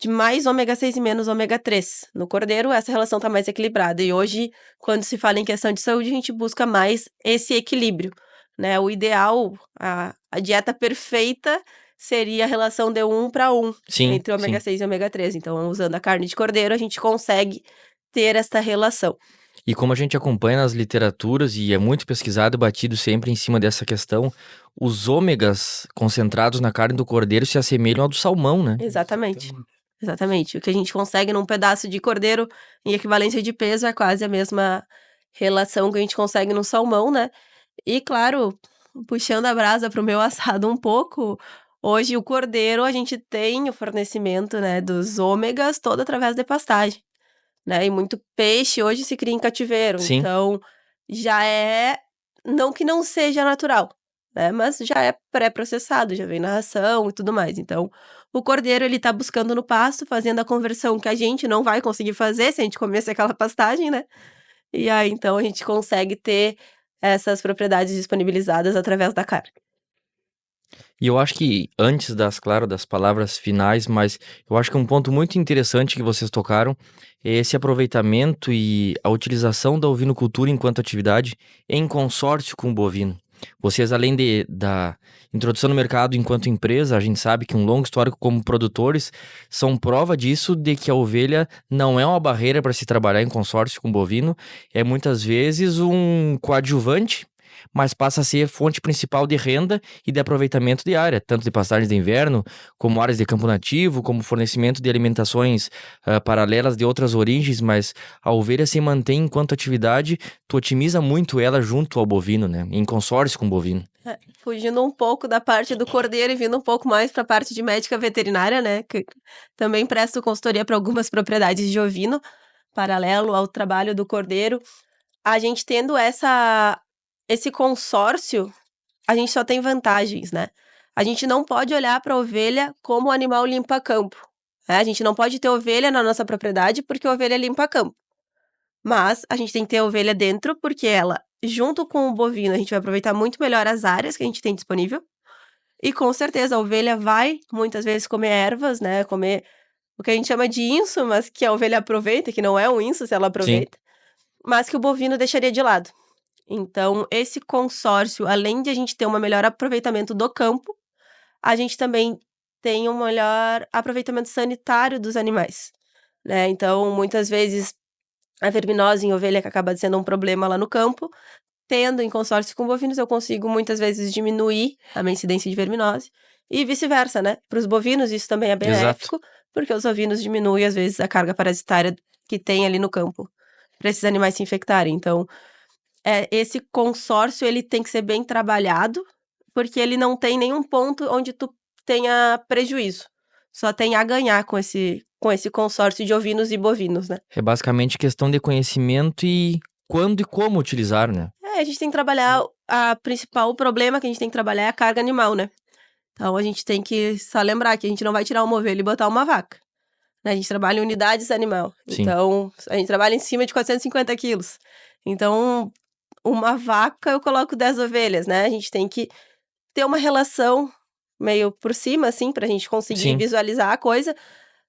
de mais ômega 6 e menos ômega 3. No cordeiro, essa relação está mais equilibrada. E hoje, quando se fala em questão de saúde, a gente busca mais esse equilíbrio, né? O ideal, a dieta perfeita seria a relação de 1 para 1 Sim, entre ômega sim. 6 e ômega 3. Então, usando a carne de cordeiro, a gente consegue ter esta relação. E como a gente acompanha nas literaturas, e é muito pesquisado e batido sempre em cima dessa questão, os ômegas concentrados na carne do cordeiro se assemelham ao do salmão, né? Exatamente. Exatamente. O que a gente consegue num pedaço de cordeiro em equivalência de peso é quase a mesma relação que a gente consegue no salmão, né? E claro, puxando a brasa para o meu assado um pouco, hoje o cordeiro a gente tem o fornecimento, né, dos ômegas todo através de pastagem, né? E muito peixe hoje se cria em cativeiro, Sim. então já é, não que não seja natural, né? Mas já é pré-processado, já vem na ração e tudo mais. Então, o cordeiro ele tá buscando no pasto, fazendo a conversão que a gente não vai conseguir fazer se a gente comesse aquela pastagem, né? E aí, então, a gente consegue ter essas propriedades disponibilizadas através da carne. E eu acho que antes claro, das palavras finais, mas eu acho que um ponto muito interessante que vocês tocaram é esse aproveitamento e a utilização da ovinocultura enquanto atividade em consórcio com o bovino. Vocês, além da introdução no mercado enquanto empresa, a gente sabe que um longo histórico como produtores são prova disso, de que a ovelha não é uma barreira para se trabalhar em consórcio com o bovino, é muitas vezes um coadjuvante, mas passa a ser fonte principal de renda e de aproveitamento de área, tanto de pastagens de inverno, como áreas de campo nativo, como fornecimento de alimentações paralelas de outras origens, mas a ovelha se mantém enquanto atividade, tu otimiza muito ela junto ao bovino, né? Em consórcio com o bovino. Fugindo um pouco da parte do cordeiro e vindo um pouco mais para a parte de médica veterinária, né? Que também presto consultoria para algumas propriedades de ovino, paralelo ao trabalho do cordeiro. A gente tendo esse consórcio, a gente só tem vantagens, né? A gente não pode olhar para a ovelha como animal limpa-campo, né? A gente não pode ter ovelha na nossa propriedade porque a ovelha limpa campo. Mas a gente tem que ter a ovelha dentro porque ela, junto com o bovino, a gente vai aproveitar muito melhor as áreas que a gente tem disponível. E com certeza a ovelha vai muitas vezes comer ervas, né? Comer o que a gente chama de inso, mas que a ovelha aproveita, que não é um inso se ela Sim. aproveita, mas que o bovino deixaria de lado. Então, esse consórcio, além de a gente ter um melhor aproveitamento do campo, a gente também tem um melhor aproveitamento sanitário dos animais, né? Então, muitas vezes, a verminose em ovelha que acaba sendo um problema lá no campo, tendo em consórcio com bovinos, eu consigo muitas vezes diminuir a minha incidência de verminose e vice-versa, né? Para os bovinos isso também é benéfico, porque os ovinos diminuem às vezes a carga parasitária que tem ali no campo para esses animais se infectarem. Então, esse consórcio ele tem que ser bem trabalhado, porque ele não tem nenhum ponto onde tu tenha prejuízo. Só tem a ganhar com esse consórcio de ovinos e bovinos, né? É basicamente questão de conhecimento e quando e como utilizar, né? A gente tem que trabalhar, o problema que a gente tem que trabalhar é a carga animal, né? Então a gente tem que só lembrar que a gente não vai tirar uma ovelha e botar uma vaca, né? A gente trabalha em unidades animal. Sim. Então, a gente trabalha em cima de 450 quilos. Então, uma vaca eu coloco 10 ovelhas, né? A gente tem que ter uma relação meio por cima, assim, pra gente conseguir Sim. visualizar a coisa.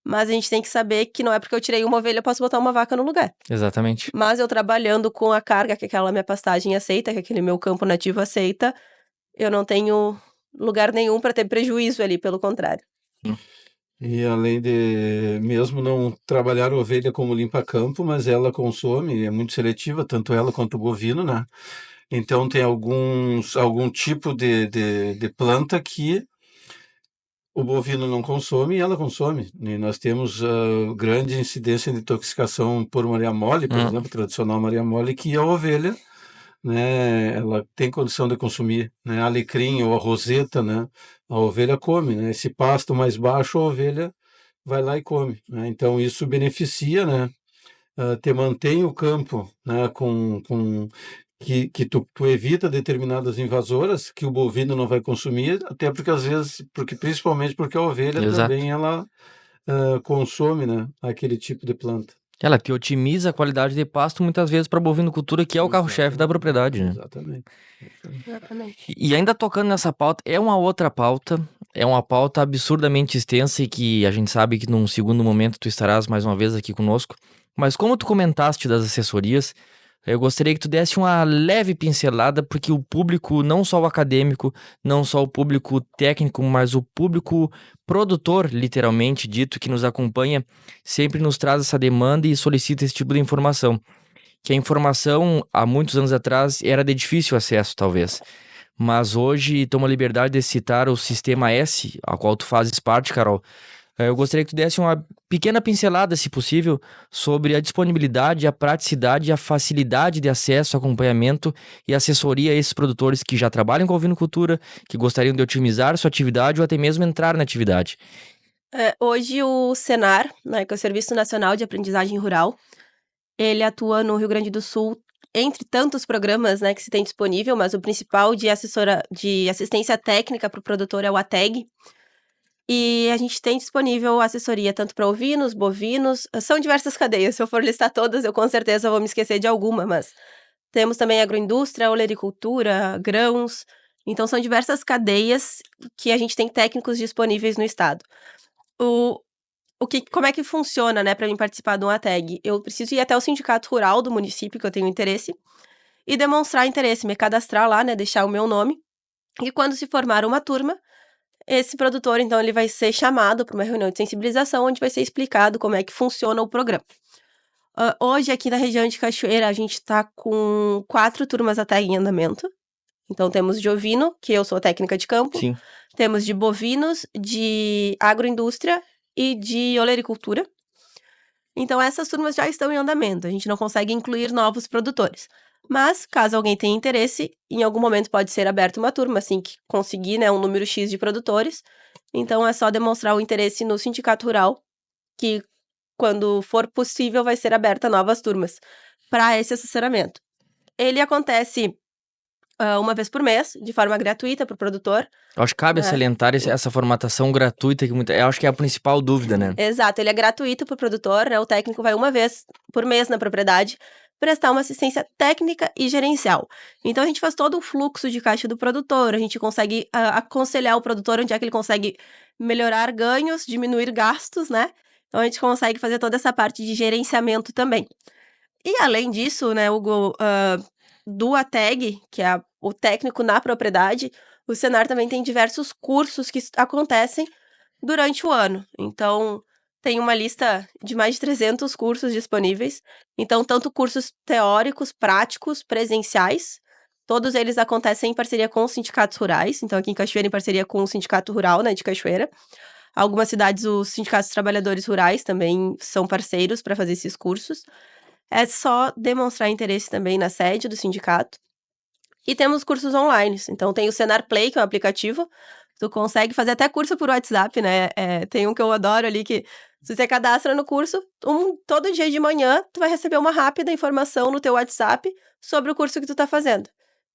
Mas a gente tem que saber que não é porque eu tirei uma ovelha, eu posso botar uma vaca no lugar. Exatamente. Mas eu trabalhando com a carga que aquela minha pastagem aceita, que aquele meu campo nativo aceita, eu não tenho lugar nenhum para ter prejuízo ali, pelo contrário. E além de mesmo não trabalhar a ovelha como limpa-campo, mas ela consome, é muito seletiva, tanto ela quanto o bovino, né? Então tem algum tipo de planta que o bovino não consome e ela consome. E nós temos grande incidência de intoxicação por Maria Mole, por exemplo, tradicional Maria Mole, que a ovelha, né, ela tem condição de consumir, né, alecrim ou a roseta, né, a ovelha come, né, esse pasto mais baixo a ovelha vai lá e come, né, então isso beneficia, né, te mantém o campo, né, que tu evita determinadas invasoras que o bovino não vai consumir, até porque às vezes, principalmente porque a ovelha Exato. também ela consome, né, aquele tipo de planta. Ela que otimiza a qualidade de pasto muitas vezes para bovinocultura, que é o carro-chefe da propriedade, né? Exatamente. Exatamente. E ainda tocando nessa pauta, é uma outra pauta é uma pauta absurdamente extensa e que a gente sabe que num segundo momento tu estarás mais uma vez aqui conosco. Mas como tu comentaste das assessorias, eu gostaria que tu desse uma leve pincelada, porque o público, não só o acadêmico, não só o público técnico, mas o público produtor, literalmente dito, que nos acompanha, sempre nos traz essa demanda e solicita esse tipo de informação. Que a informação, há muitos anos atrás, era de difícil acesso, talvez. Mas hoje tomo a liberdade de citar o Sistema S, a qual tu fazes parte, Carol. Eu gostaria que tu desse uma pequena pincelada, se possível, sobre a disponibilidade, a praticidade e a facilidade de acesso, acompanhamento e assessoria a esses produtores que já trabalham com ovinocultura, que gostariam de otimizar sua atividade ou até mesmo entrar na atividade. Hoje o Senar, né, que é o Serviço Nacional de Aprendizagem Rural, ele atua no Rio Grande do Sul, entre tantos programas, né, que se tem disponível, mas o principal de assistência técnica para o produtor é o ATEG. E a gente tem disponível assessoria tanto para ovinos, bovinos, são diversas cadeias. Se eu for listar todas, eu com certeza vou me esquecer de alguma, mas temos também agroindústria, olericultura, grãos. Então são diversas cadeias que a gente tem técnicos disponíveis no estado. Como é que funciona, né, para mim participar de um ATEG? Eu preciso ir até o sindicato rural do município que eu tenho interesse e demonstrar interesse, me cadastrar lá, né, deixar o meu nome. E quando se formar uma turma, esse produtor, então, ele vai ser chamado para uma reunião de sensibilização, onde vai ser explicado como é que funciona o programa. Hoje, aqui na região de Cachoeira, a gente está com 4 turmas ATEG em andamento. Então, temos de ovino, que eu sou técnica de campo. Sim. Temos de bovinos, de agroindústria e de olericultura. Então, essas turmas já estão em andamento. A gente não consegue incluir novos produtores. Mas, caso alguém tenha interesse, em algum momento pode ser aberta uma turma, assim que conseguir, né, um número X de produtores. Então, é só demonstrar o interesse no sindicato rural, que, quando for possível, vai ser aberta novas turmas para esse assessoramento. Ele acontece uma vez por mês, de forma gratuita para o produtor. Eu acho que cabe salientar essa formatação gratuita, que eu acho que é a principal dúvida, né? Exato, ele é gratuito para o produtor, né? O técnico vai uma vez por mês na propriedade prestar uma assistência técnica e gerencial. Então, a gente faz todo o fluxo de caixa do produtor, a gente consegue aconselhar o produtor onde é que ele consegue melhorar ganhos, diminuir gastos, né? Então, a gente consegue fazer toda essa parte de gerenciamento também. E, além disso, né, Hugo, do ATEG, que é o técnico na propriedade, o Senar também tem diversos cursos que acontecem durante o ano. Então, tem uma lista de mais de 300 cursos disponíveis. Então, tanto cursos teóricos, práticos, presenciais, todos eles acontecem em parceria com os sindicatos rurais. Então, aqui em Cachoeira, em parceria com o Sindicato Rural, né, de Cachoeira. Algumas cidades, os sindicatos de trabalhadores rurais também são parceiros para fazer esses cursos. É só demonstrar interesse também na sede do sindicato. E temos cursos online. Então, tem o Senar Play, que é um aplicativo. Tu consegue fazer até curso por WhatsApp, né? Tem um que eu adoro ali, que se você cadastra no curso, todo dia de manhã, tu vai receber uma rápida informação no teu WhatsApp sobre o curso que tu tá fazendo.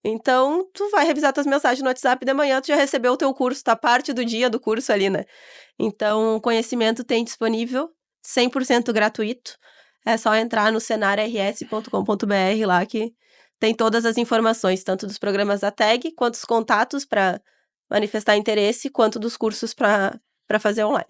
Então, tu vai revisar tuas mensagens no WhatsApp de manhã, tu já recebeu o teu curso, tá parte do dia do curso ali, né? Então, o conhecimento tem disponível, 100% gratuito. É só entrar no senarrs.com.br lá que tem todas as informações, tanto dos programas da TAG, quanto os contatos para manifestar interesse, quanto dos cursos para fazer online.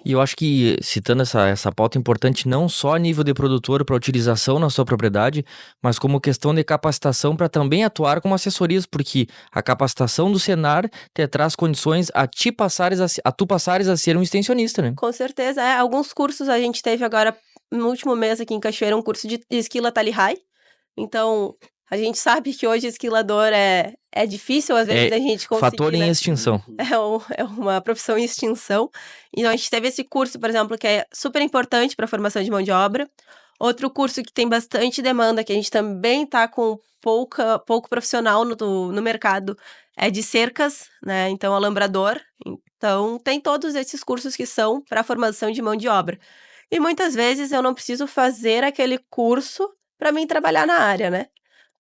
E eu acho que, citando essa pauta importante, não só a nível de produtor para utilização na sua propriedade, mas como questão de capacitação para também atuar como assessorias, porque a capacitação do Senar te traz condições a tu passares a ser um extensionista, né? Com certeza, alguns cursos a gente teve agora, no último mês aqui em Cachoeira, um curso de esquila Tally High. Então, a gente sabe que hoje esquilador é difícil, às vezes, a gente conseguir, fator em né? extinção. É uma profissão em extinção. Então, a gente teve esse curso, por exemplo, que é super importante para a formação de mão de obra. Outro curso que tem bastante demanda, que a gente também está com pouco profissional no mercado, é de cercas, né? Então, alambrador. Então, tem todos esses cursos que são para a formação de mão de obra. E muitas vezes eu não preciso fazer aquele curso para mim trabalhar na área, né?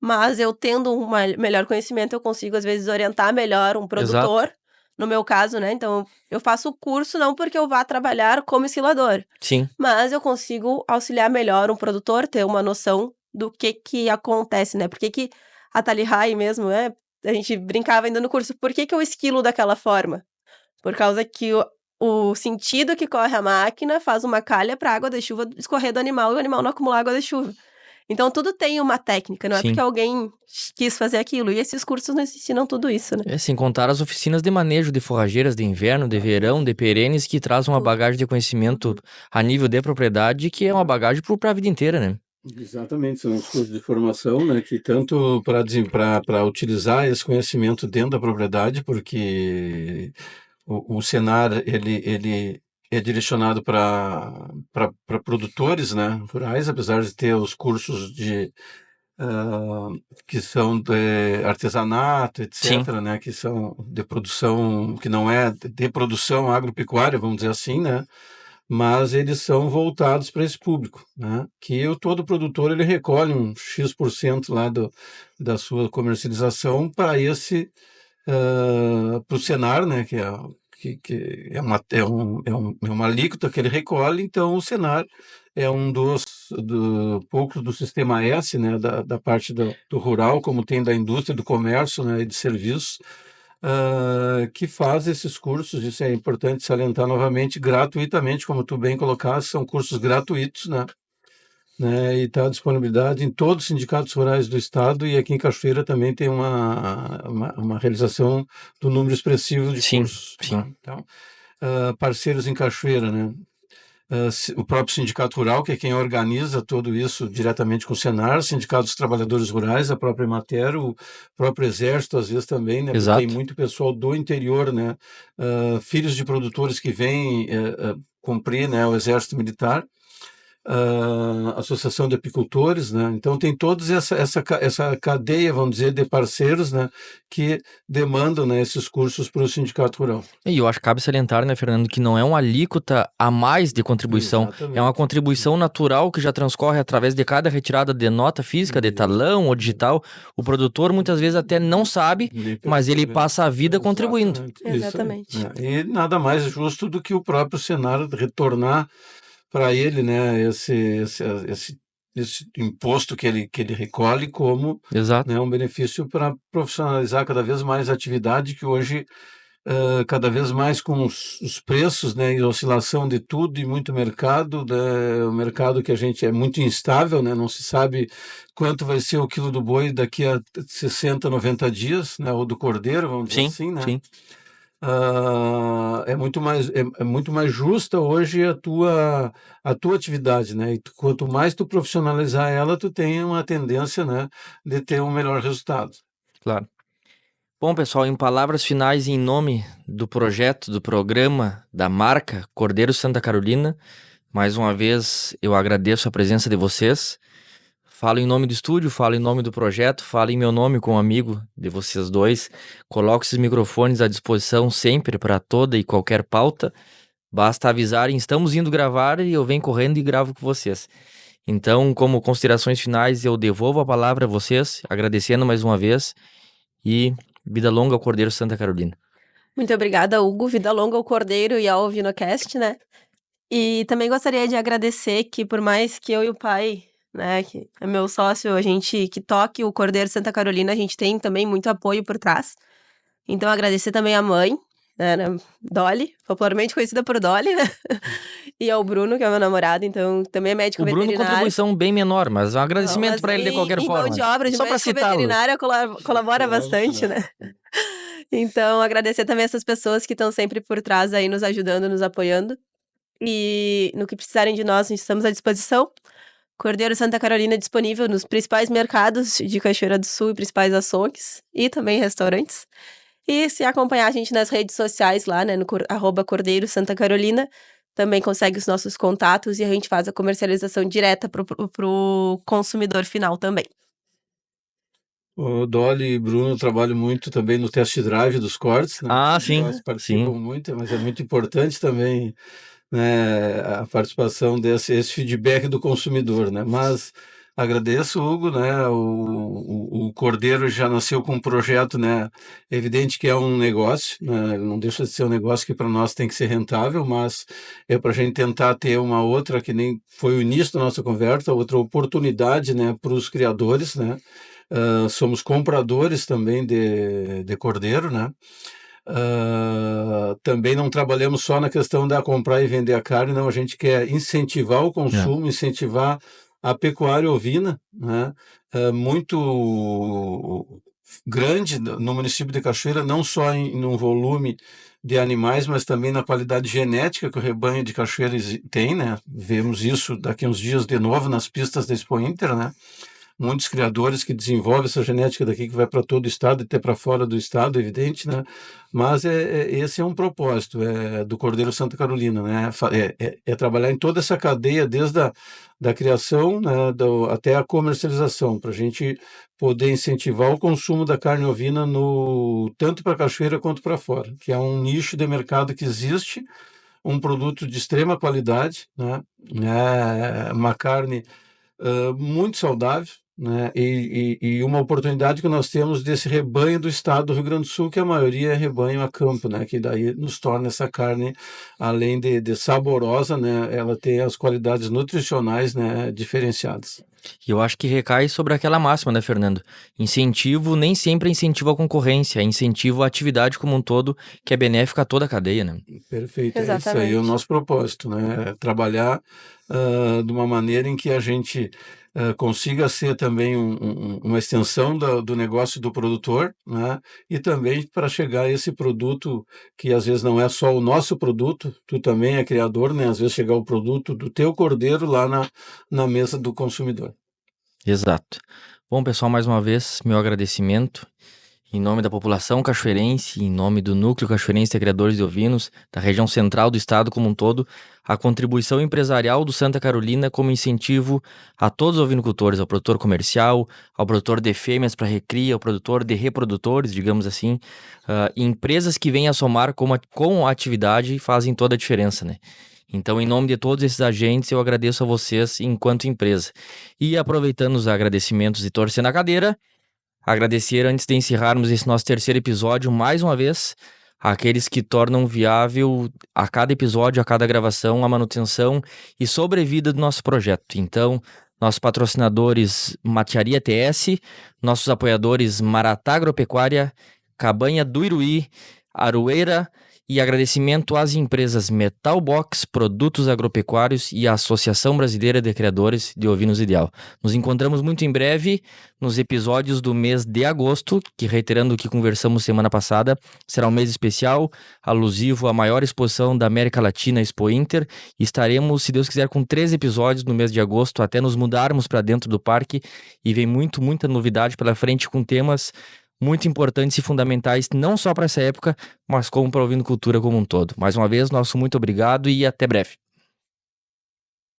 Mas eu tendo um melhor conhecimento, eu consigo, às vezes, orientar melhor um produtor. Exato. No meu caso, né? Então, eu faço o curso não porque eu vá trabalhar como esquilador. Sim. Mas eu consigo auxiliar melhor um produtor, ter uma noção do que acontece, né? Por que a Tally High mesmo, né? A gente brincava ainda no curso. Por que eu esquilo daquela forma? Por causa que o sentido que corre a máquina faz uma calha para a água da chuva escorrer do animal e o animal não acumular água da chuva. Então, tudo tem uma técnica, não é porque Sim. alguém quis fazer aquilo. E esses cursos nos ensinam tudo isso, né? Sem contar as oficinas de manejo de forrageiras de inverno, de verão, de perenes, que trazem uma Tudo. bagagem de conhecimento a nível de propriedade, que é uma bagagem para a vida inteira, né? Exatamente, são os cursos de formação, né, que tanto para utilizar esse conhecimento dentro da propriedade, porque o Senar ele é direcionado para produtores, né, rurais, apesar de ter os cursos ah, que são de artesanato, Sim, etc., né, que são de produção, que não é de produção agropecuária, vamos dizer assim, né, mas eles são voltados para esse público, né, que todo produtor ele recolhe um X% lá da sua comercialização para para o Senar, né, que é uma alíquota que ele recolhe, então o Senar é um poucos do sistema S, né, da parte do rural, como tem da indústria, do comércio, né, e de serviços, que faz esses cursos, isso é importante salientar novamente, gratuitamente, como tu bem colocaste, são cursos gratuitos, né, e está à disponibilidade em todos os sindicatos rurais do estado, e aqui em Cachoeira também tem uma realização do número expressivo de sim, cursos, sim. né? Então, parceiros em Cachoeira, né? O próprio Sindicato Rural, que é quem organiza tudo isso diretamente com o Senar, Sindicato dos Trabalhadores Rurais, a própria Emater, o próprio Exército, às vezes também, né? Porque tem Exato. muito pessoal do interior, né? Filhos de produtores que vêm cumprir, né, o Exército Militar, Associação de Apicultores, né? Então tem toda essa cadeia, vamos dizer, de parceiros, né, que demandam, né, esses cursos para o Sindicato Rural. E eu acho que cabe salientar, né, Fernando, que não é uma alíquota a mais de contribuição, é uma Exatamente. contribuição natural que já transcorre através de cada retirada de nota física, de talão ou digital. O produtor muitas vezes até não sabe, mas ele passa a vida contribuindo. Exatamente. Isso aí, Exatamente. né? E nada mais justo do que o próprio Senado retornar para ele, né, esse imposto que ele recolhe como, Exato. né, um benefício para profissionalizar cada vez mais a atividade que hoje, cada vez mais com os preços, né, e oscilação de tudo e muito mercado, né, o mercado que a gente é muito instável, né, não se sabe quanto vai ser o quilo do boi daqui a 60, 90 dias, né, ou do cordeiro, vamos dizer Sim, assim, né? sim. É muito mais justa hoje a tua atividade, né? E quanto mais tu profissionalizar ela, tu tem uma tendência, né, de ter um melhor resultado. Claro. Bom, pessoal, em palavras finais, em nome do projeto, do programa, da marca Cordeiro Santa Carolina, mais uma vez eu agradeço a presença de vocês. Falo em nome do estúdio, falo em nome do projeto, falo em meu nome como amigo de vocês dois. Coloco esses microfones à disposição sempre para toda e qualquer pauta. Basta avisarem, estamos indo gravar e eu venho correndo e gravo com vocês. Então, como considerações finais, eu devolvo a palavra a vocês, agradecendo mais uma vez e vida longa ao Cordeiro Santa Carolina. Muito obrigada, Hugo. Vida longa ao Cordeiro e ao Vinocast, né? E também gostaria de agradecer que, por mais que eu e o pai, né, que é meu sócio, a gente que toque o Cordeiro Santa Carolina, a gente tem também muito apoio por trás. Então, agradecer também a mãe, né, Dolly, popularmente conhecida por Dolly, né? E ao Bruno, que é meu namorado, então também é médico O Bruno, veterinário. contribuição bem menor, mas um Não, agradecimento mas para ele de qualquer em forma. mão de obra de Só para médico citá-lo. veterinário colabora bastante, né? Então, agradecer também essas pessoas que estão sempre por trás aí, nos ajudando, nos apoiando. E no que precisarem de nós, estamos à disposição. Cordeiro Santa Carolina disponível nos principais mercados de Cachoeira do Sul e principais açougues e também restaurantes. E se acompanhar a gente nas redes sociais lá, né, no @Cordeiro Santa Carolina, também consegue os nossos contatos e a gente faz a comercialização direta pro consumidor final também. O Dolly e Bruno trabalham muito também no test drive dos cortes, né? Ah, sim, Eles participam sim. muito, mas é muito importante também, né, a participação esse feedback do consumidor, né? Mas agradeço, Hugo, né? O Cordeiro já nasceu com um projeto, né? Evidente que é um negócio, né? Não deixa de ser um negócio que para nós tem que ser rentável, mas é para a gente tentar ter uma outra, que nem foi o início da nossa conversa, outra oportunidade, né, para os criadores, né? Somos compradores também de cordeiro, né? Também não trabalhamos só na questão da comprar e vender a carne, não, a gente quer incentivar o consumo, incentivar a pecuária ovina, né, muito grande no município de Cachoeira, não só num volume de animais, mas também na qualidade genética que o rebanho de Cachoeira tem, né? Vemos isso daqui uns dias de novo nas pistas da Expo Inter, né? Muitos criadores que desenvolvem essa genética daqui que vai para todo o estado e até para fora do estado, evidente, né? Mas esse é um propósito do Cordeiro Santa Carolina, né? É trabalhar em toda essa cadeia, desde da criação, né, até a comercialização, para a gente poder incentivar o consumo da carne ovina tanto para Cachoeira quanto para fora, que é um nicho de mercado que existe, um produto de extrema qualidade, né? É uma carne muito saudável, né? E uma oportunidade que nós temos desse rebanho do estado do Rio Grande do Sul, que a maioria é rebanho a campo, né? Que daí nos torna essa carne, além de saborosa, né? Ela tem as qualidades nutricionais, né, diferenciadas. E eu acho que recai sobre aquela máxima, né, Fernando? Incentivo nem sempre é incentivo à concorrência, é incentivo à atividade como um todo, que é benéfica a toda a cadeia, né? Perfeito, é isso aí, Exatamente. é o nosso propósito, né? Trabalhar de uma maneira em que a gente consiga ser também uma extensão do negócio do produtor, né? E também para chegar a esse produto que às vezes não é só o nosso produto, tu também é criador, né? Às vezes chegar o produto do teu cordeiro lá na mesa do consumidor. Exato. Bom, pessoal, mais uma vez, meu agradecimento. Em nome da população cachoeirense, em nome do Núcleo Cachoeirense de Criadores de Ovinos, da região central do estado como um todo, a contribuição empresarial do Santa Carolina como incentivo a todos os ovinocultores, ao produtor comercial, ao produtor de fêmeas para recria, ao produtor de reprodutores, digamos assim, empresas que vêm a somar com a atividade fazem toda a diferença, né? Então, em nome de todos esses agentes, eu agradeço a vocês enquanto empresa. E aproveitando os agradecimentos e torcendo a cadeira, agradecer antes de encerrarmos esse nosso terceiro episódio, mais uma vez, àqueles que tornam viável a cada episódio, a cada gravação, a manutenção e sobrevida do nosso projeto. Então, nossos patrocinadores Matearia TS, nossos apoiadores Maratá Agropecuária, Cabanha do Iruí, Aroeira, e agradecimento às empresas Metalbox, Produtos Agropecuários e a Associação Brasileira de Criadores de Ovinos Ideal. Nos encontramos muito em breve nos episódios do mês de agosto, que, reiterando o que conversamos semana passada, será um mês especial, alusivo à maior exposição da América Latina, Expo Inter. Estaremos, se Deus quiser, com 3 episódios no mês de agosto, até nos mudarmos para dentro do parque, e vem muita novidade pela frente com temas muito importantes e fundamentais, não só para essa época, mas como para o ovinocultura como um todo. Mais uma vez, nosso muito obrigado e até breve.